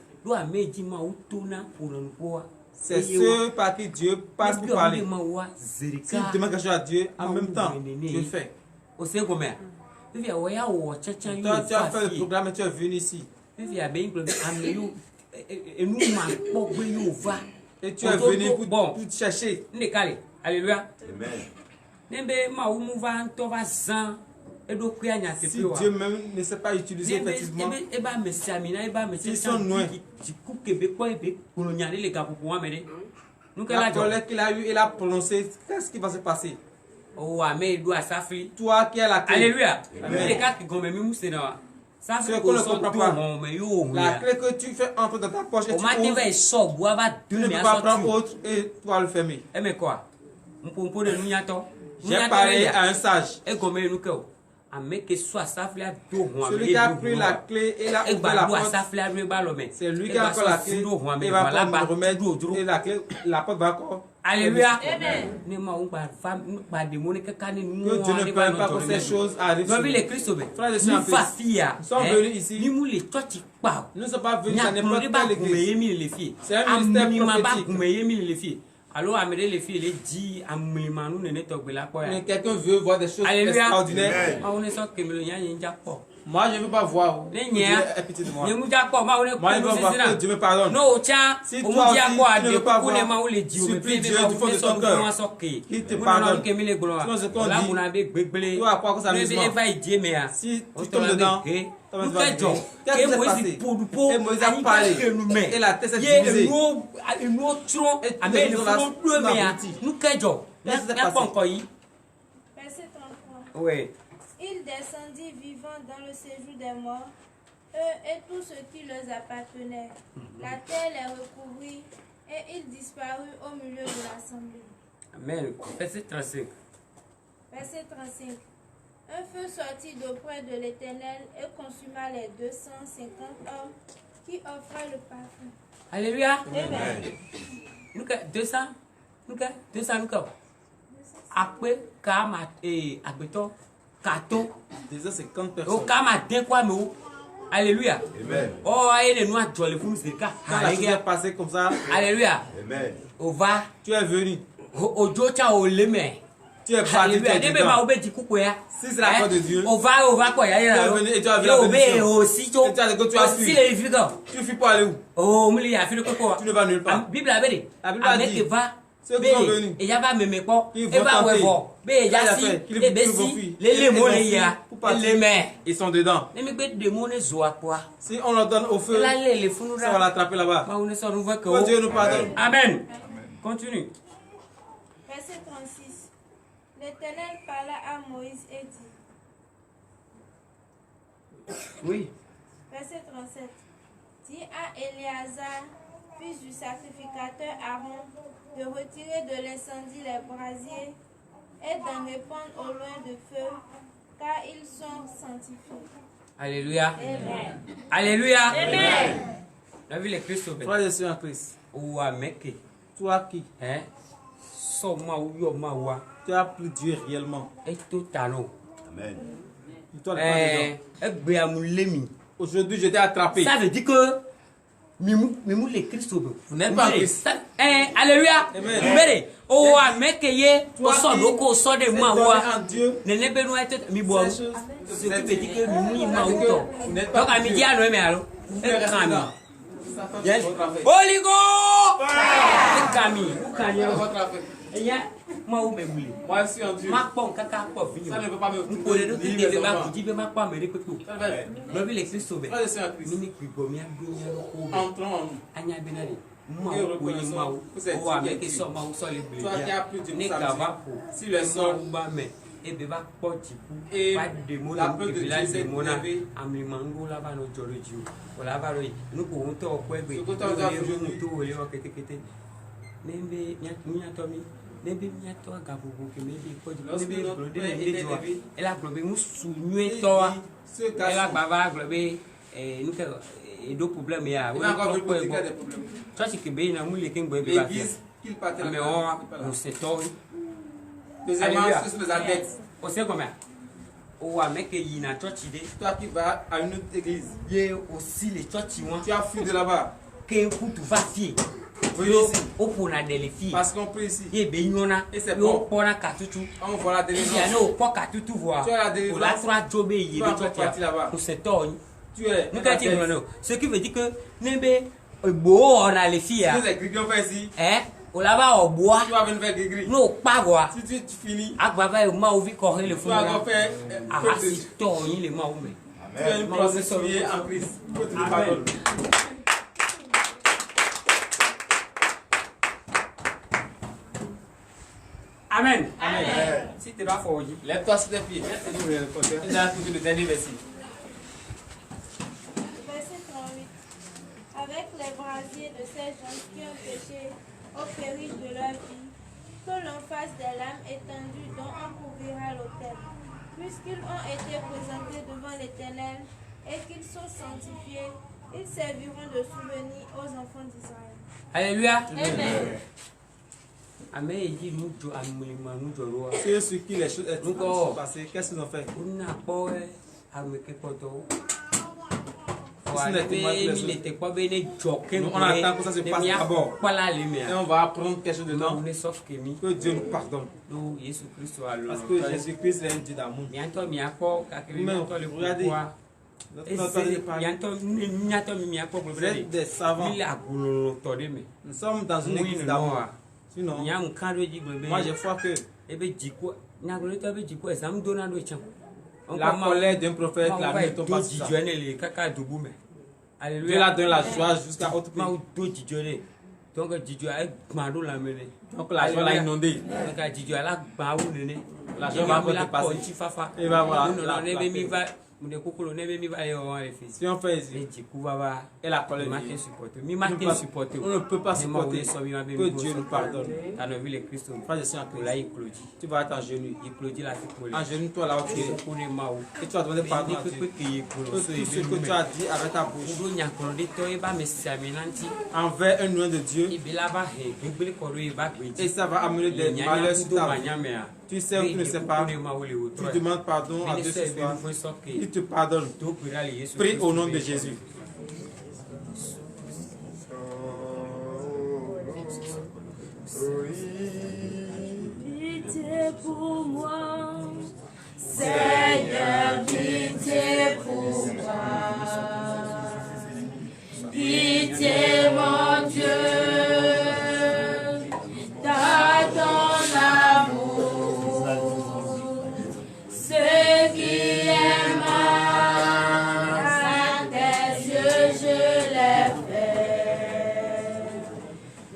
C'est ce par qui Dieu passe pour parler. Si tu demandes quelque chose à Dieu, en même temps, tu le fais. Toi, tu as fait le programme et tu es venu ici. Et tu es venu pour chercher. Alléluia. Si Dieu même ne sait pas utiliser effectivement, s'ils sont loin, la colère qu'il a eue, il a prononcé, qu'est-ce qui va se passer? Toi qui es la clé. Alléluia. Ce qu'on ne comprend pas, la clé que tu fais entrer dans ta poche et tu ouvres, tu ne peux pas prendre autre et tu vas le fermer. J'ai parlé à un sage. Celui qui a pris la clé et l'a ouvert la porte, c'est lui qui a encore la clé et va encore me remettre et la clé, la porte va encore. Alléluia. Que Dieu ne permet pas que ces choses arrivent. Frères et sœurs, nous sommes venus ici. Nous ne sommes pas venus à n'importe quelle église. C'est un ministère prophétique. Alors, les filles, les dit, mais quelqu'un veut voir des choses extraordinaires. Moi, je ne veux pas voir. Dieu est pitié de moi. Moi, je veux voir que Dieu me pardonne. Si toi aussi, tu ne veux pas voir, supplie Dieu du fond de ton cœur. Il te pardonne. Sinon, ce qu'on dit, tu vas croire que c'est amusement. Si tu tombes dedans, qu'est-ce qui s'est passé? Et Moïse a parlé. Et la terre s'est divisée. Et tous les gens là sont abrutis. Qu'est-ce qui s'est passé? Verset 33. Oui. Il descendit vivant dans le séjour des morts, eux et tout ce qui leur appartenait. La terre les recouvrit et ils disparurent au milieu de l'assemblée. Amen. Verset 35. Verset 35. Un feu sortit d'auprès de l'Éternel et consuma les 250 hommes qui offraient le parfum. Alléluia. Amen. 200. Nous que 200 nous que. Après kama agbeto kato. 250 personnes. O kama de quoi mais alléluia. Amen. Oh aïe nous a jolé pour nous c'est cas. Quand la chose est passée comme ça. Alléluia. Amen. On va. Tu es venu. O jocha o leme. Tu es parti. Si c'est la part de Dieu. On va quoi? Tu es venu et tu as vu la bénédiction. Aussi tu as fui. Tu fuis pour aller où? Oh, mais il a fait le coco. Tu ne vas nulle part. Bible a dit. La Bible a dit. Ceux qui sont venus. Et il y a pas même quoi. Ils vont tenter. Mais il y a si les mots ils sont dedans. Si on leur donne au feu, ça va l'attraper là-bas. Que Dieu nous pardonne. Amen. Continue. Verset 36. L'Éternel parla à Moïse et dit. Oui. Verset 37. Dis à Éléazar, fils du sacrificateur Aaron, de retirer de l'incendie les brasiers et d'en répandre au loin de feu, car ils sont sanctifiés. Alléluia. Amen. Alléluia. Amen. La vie est Christ. Toi, je suis en Christ. Ou à Mecque. Toi qui? Hein? Soma ou yoma wa. Tu as pris Dieu réellement. Et tout à nous. Amen. Aujourd'hui, je t'ai attrapé. Ça veut dire que Mimou les Christ. Vous n'êtes pas en Christ. Alléluia. Amen. Oh, Mecque, au sort de moi. En Dieu. Ne pas être mi bois. Ce qui veut dire que Mimou m'a outo. Donc, à midi, à l'homme, alors. Boligo! Moi, je suis en Dieu. Ça ne peut pas me entrons en et beba potiku pas de mo la peu de village de mona amlimango la ba no joroju wala ba ro nu ko nto kwegbe to wole o ketekete nembe nya to mi nembe nya to agabugu ke mebe ko nembe bro de nembe jo ela globe musu nwe to wa ela baba globe nu ke do problème ya we ko ko church ke be na mu le ken gbe be ba mais on se to. Deuxièmement, ce sont les adeptes. On sait combien? Oh, mec, il y a une church. Toi qui vas à une autre église. Il y a aussi les church. Tu as fui de là-bas. Qu'un coup tu vas fier. Venez ici. On a des filles. Parce qu'on prie ici. Et c'est bon. On a katutu. On voit la délivrance. Il y a pas katutu voir. Tu as la délivrance. La trois jobs il y a parti là-bas. Pour cette heure. Tu es. Nous quand ce qui veut dire que nembe beau on a les filles. Nous les grillons fait ici. Hein? On là-bas au bois. Tu vas venir faire gris. Non, pas voir. Si tu finis. Agbava ma ouvi correr le fond. Tu vas faire assistant les maoumé. Tu es une prostituée en Christ. Amen. Amen. Amen. Si tu vas fort, lève-toi sur tes pieds. Tu as toujours le dernier verset. Verset 38. Avec les brasiers de ces gens qui ont péché au péril de leur vie, que l'on fasse des lames étendues dont on couvrira l'autel, puisqu'ils ont été présentés devant l'Éternel et qu'ils sont sanctifiés, ils serviront de souvenir aux enfants d'Israël. Alléluia. Amen. Amen. Il dit nous nous c'est ce qui les choses sont passées. Qu'est-ce qu'ils ont fait? On n'a pas on attend que ça se passe d'abord. Et on va apprendre quelque chose dedans. Que Dieu nous pardonne. Parce que Jésus-Christ est un Dieu d'amour. Regardez. Vous êtes des savants. Nous sommes dans une église d'amour. Sinon, moi je crois que la colère d'un prophète ne tombe pas sur ça. Dieu l'a donné la joie jusqu'à autre prix. Donc la joie l'a inondé. La joie va dépasser. Et va voir. Si on fait et la colère de Dieu, on ne peut pas supporter que Dieu nous pardonne. Frère et sœur, tu vas être en genoux. En genoux, toi là où tu es. Et tu vas demander pardon à Dieu. Tout ce que tu as dit avec ta bouche envers un nom de Dieu, et ça va amener des malheurs sur ta vie. Tu sais ou tu ne sais pas, tu demandes pardon à Dieu ce soir, il te pardonne. Prie au nom de Jésus. Pitié pour moi, Seigneur, pitié pour moi. Pitié, mon Dieu, dans ton amour, ce qui est mal à tes yeux, je l'ai fait.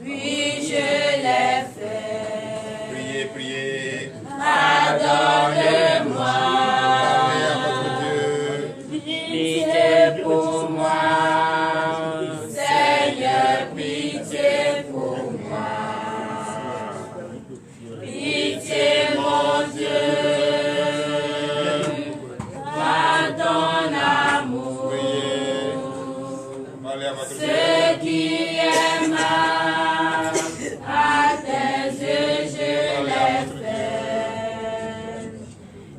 Oui, je l'ai fait. Priez. Pardonne-moi. Pitié pour moi. Ce qui est mal à tes yeux, je l'ai fait.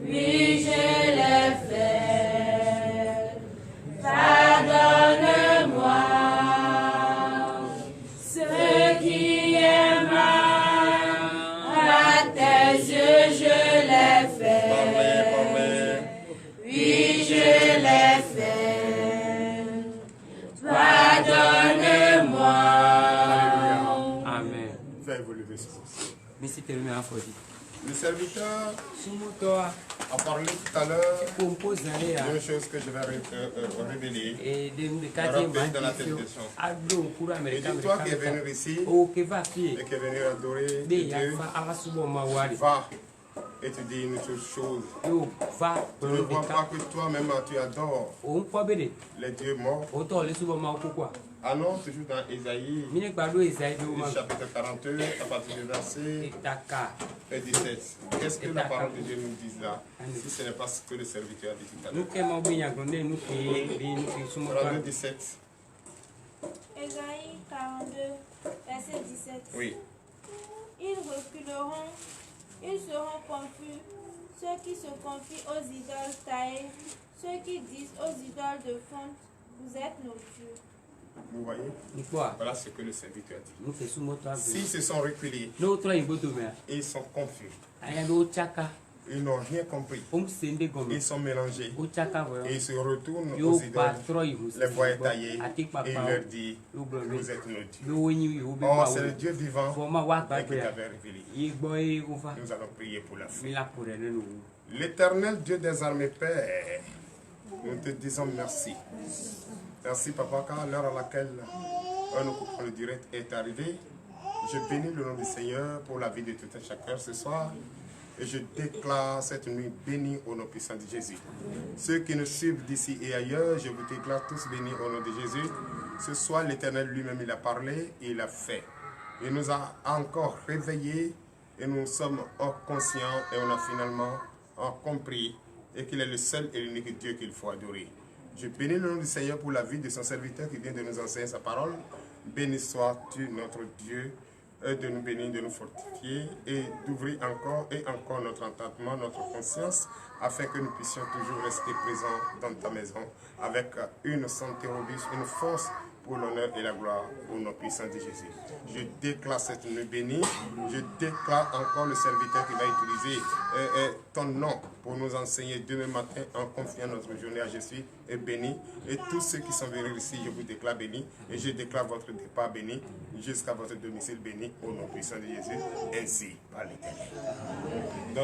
Oui, je l'ai fait. Pardonne-moi. Ce qui est mal à tes yeux, je l'ai fait. Oui, je l'ai fait. Pardonne-moi. Amen. Veuillez vous lever, s'il vous plaît. Le serviteur a parlé tout à l'heure d'une chose que je vais révéler. Dans la télévision. Et dis toi qui es venu ici et qui est venu adorer Dieu, va étudier une autre chose. Tu ne vois pas que toi-même tu adores les dieux morts. Ah non, toujours dans Ésaïe, chapitre 42, à partir du verset 17. Qu'est-ce que la parole de Dieu nous dit là, si ce n'est pas ce que le serviteur a dit tout à l'heure? 42, 17. Ésaïe 42, verset 17. Oui. Ils reculeront, ils seront confus, ceux qui se confient aux idoles taillées, ceux qui disent aux idoles de fonte, vous êtes nos dieux. Vous voyez? Voilà ce que le serviteur a dit. S'ils se sont reculés, ils sont confus. Ils n'ont rien compris. Ils sont mélangés. Et ils se retournent aux idoles, les voient taillés, et il leur dit, vous êtes nos dieux. Oh, c'est le Dieu vivant et qui t'avait révélé. Nous allons prier pour la foi. L'Éternel Dieu des armées, Père, nous te disons merci. Merci, Papa, car l'heure à laquelle le direct est arrivé, je bénis le nom du Seigneur pour la vie de tout un chacun ce soir. Et je déclare cette nuit bénie au nom puissant de Jésus. Ceux qui nous suivent d'ici et ailleurs, je vous déclare tous bénis au nom de Jésus. Ce soir, l'Éternel lui-même, il a parlé et il a fait. Il nous a encore réveillés et nous sommes conscients et on a finalement compris et qu'il est le seul et l'unique Dieu qu'il faut adorer. Je bénis le nom du Seigneur pour la vie de son serviteur qui vient de nous enseigner sa parole. Béni sois-tu notre Dieu, de nous bénir, de nous fortifier et d'ouvrir encore et encore notre entendement, notre conscience, afin que nous puissions toujours rester présents dans ta maison avec une santé robuste, une force pour l'honneur et la gloire au nom puissant de Jésus. Je déclare cette nuit bénie, je déclare encore le serviteur qui va utiliser ton nom pour nous enseigner demain matin en confiant notre journée à Jésus est béni. Et tous ceux qui sont venus ici, je vous déclare béni et je déclare votre départ béni jusqu'à votre domicile béni au nom puissant de Jésus, ainsi par l'Éternel.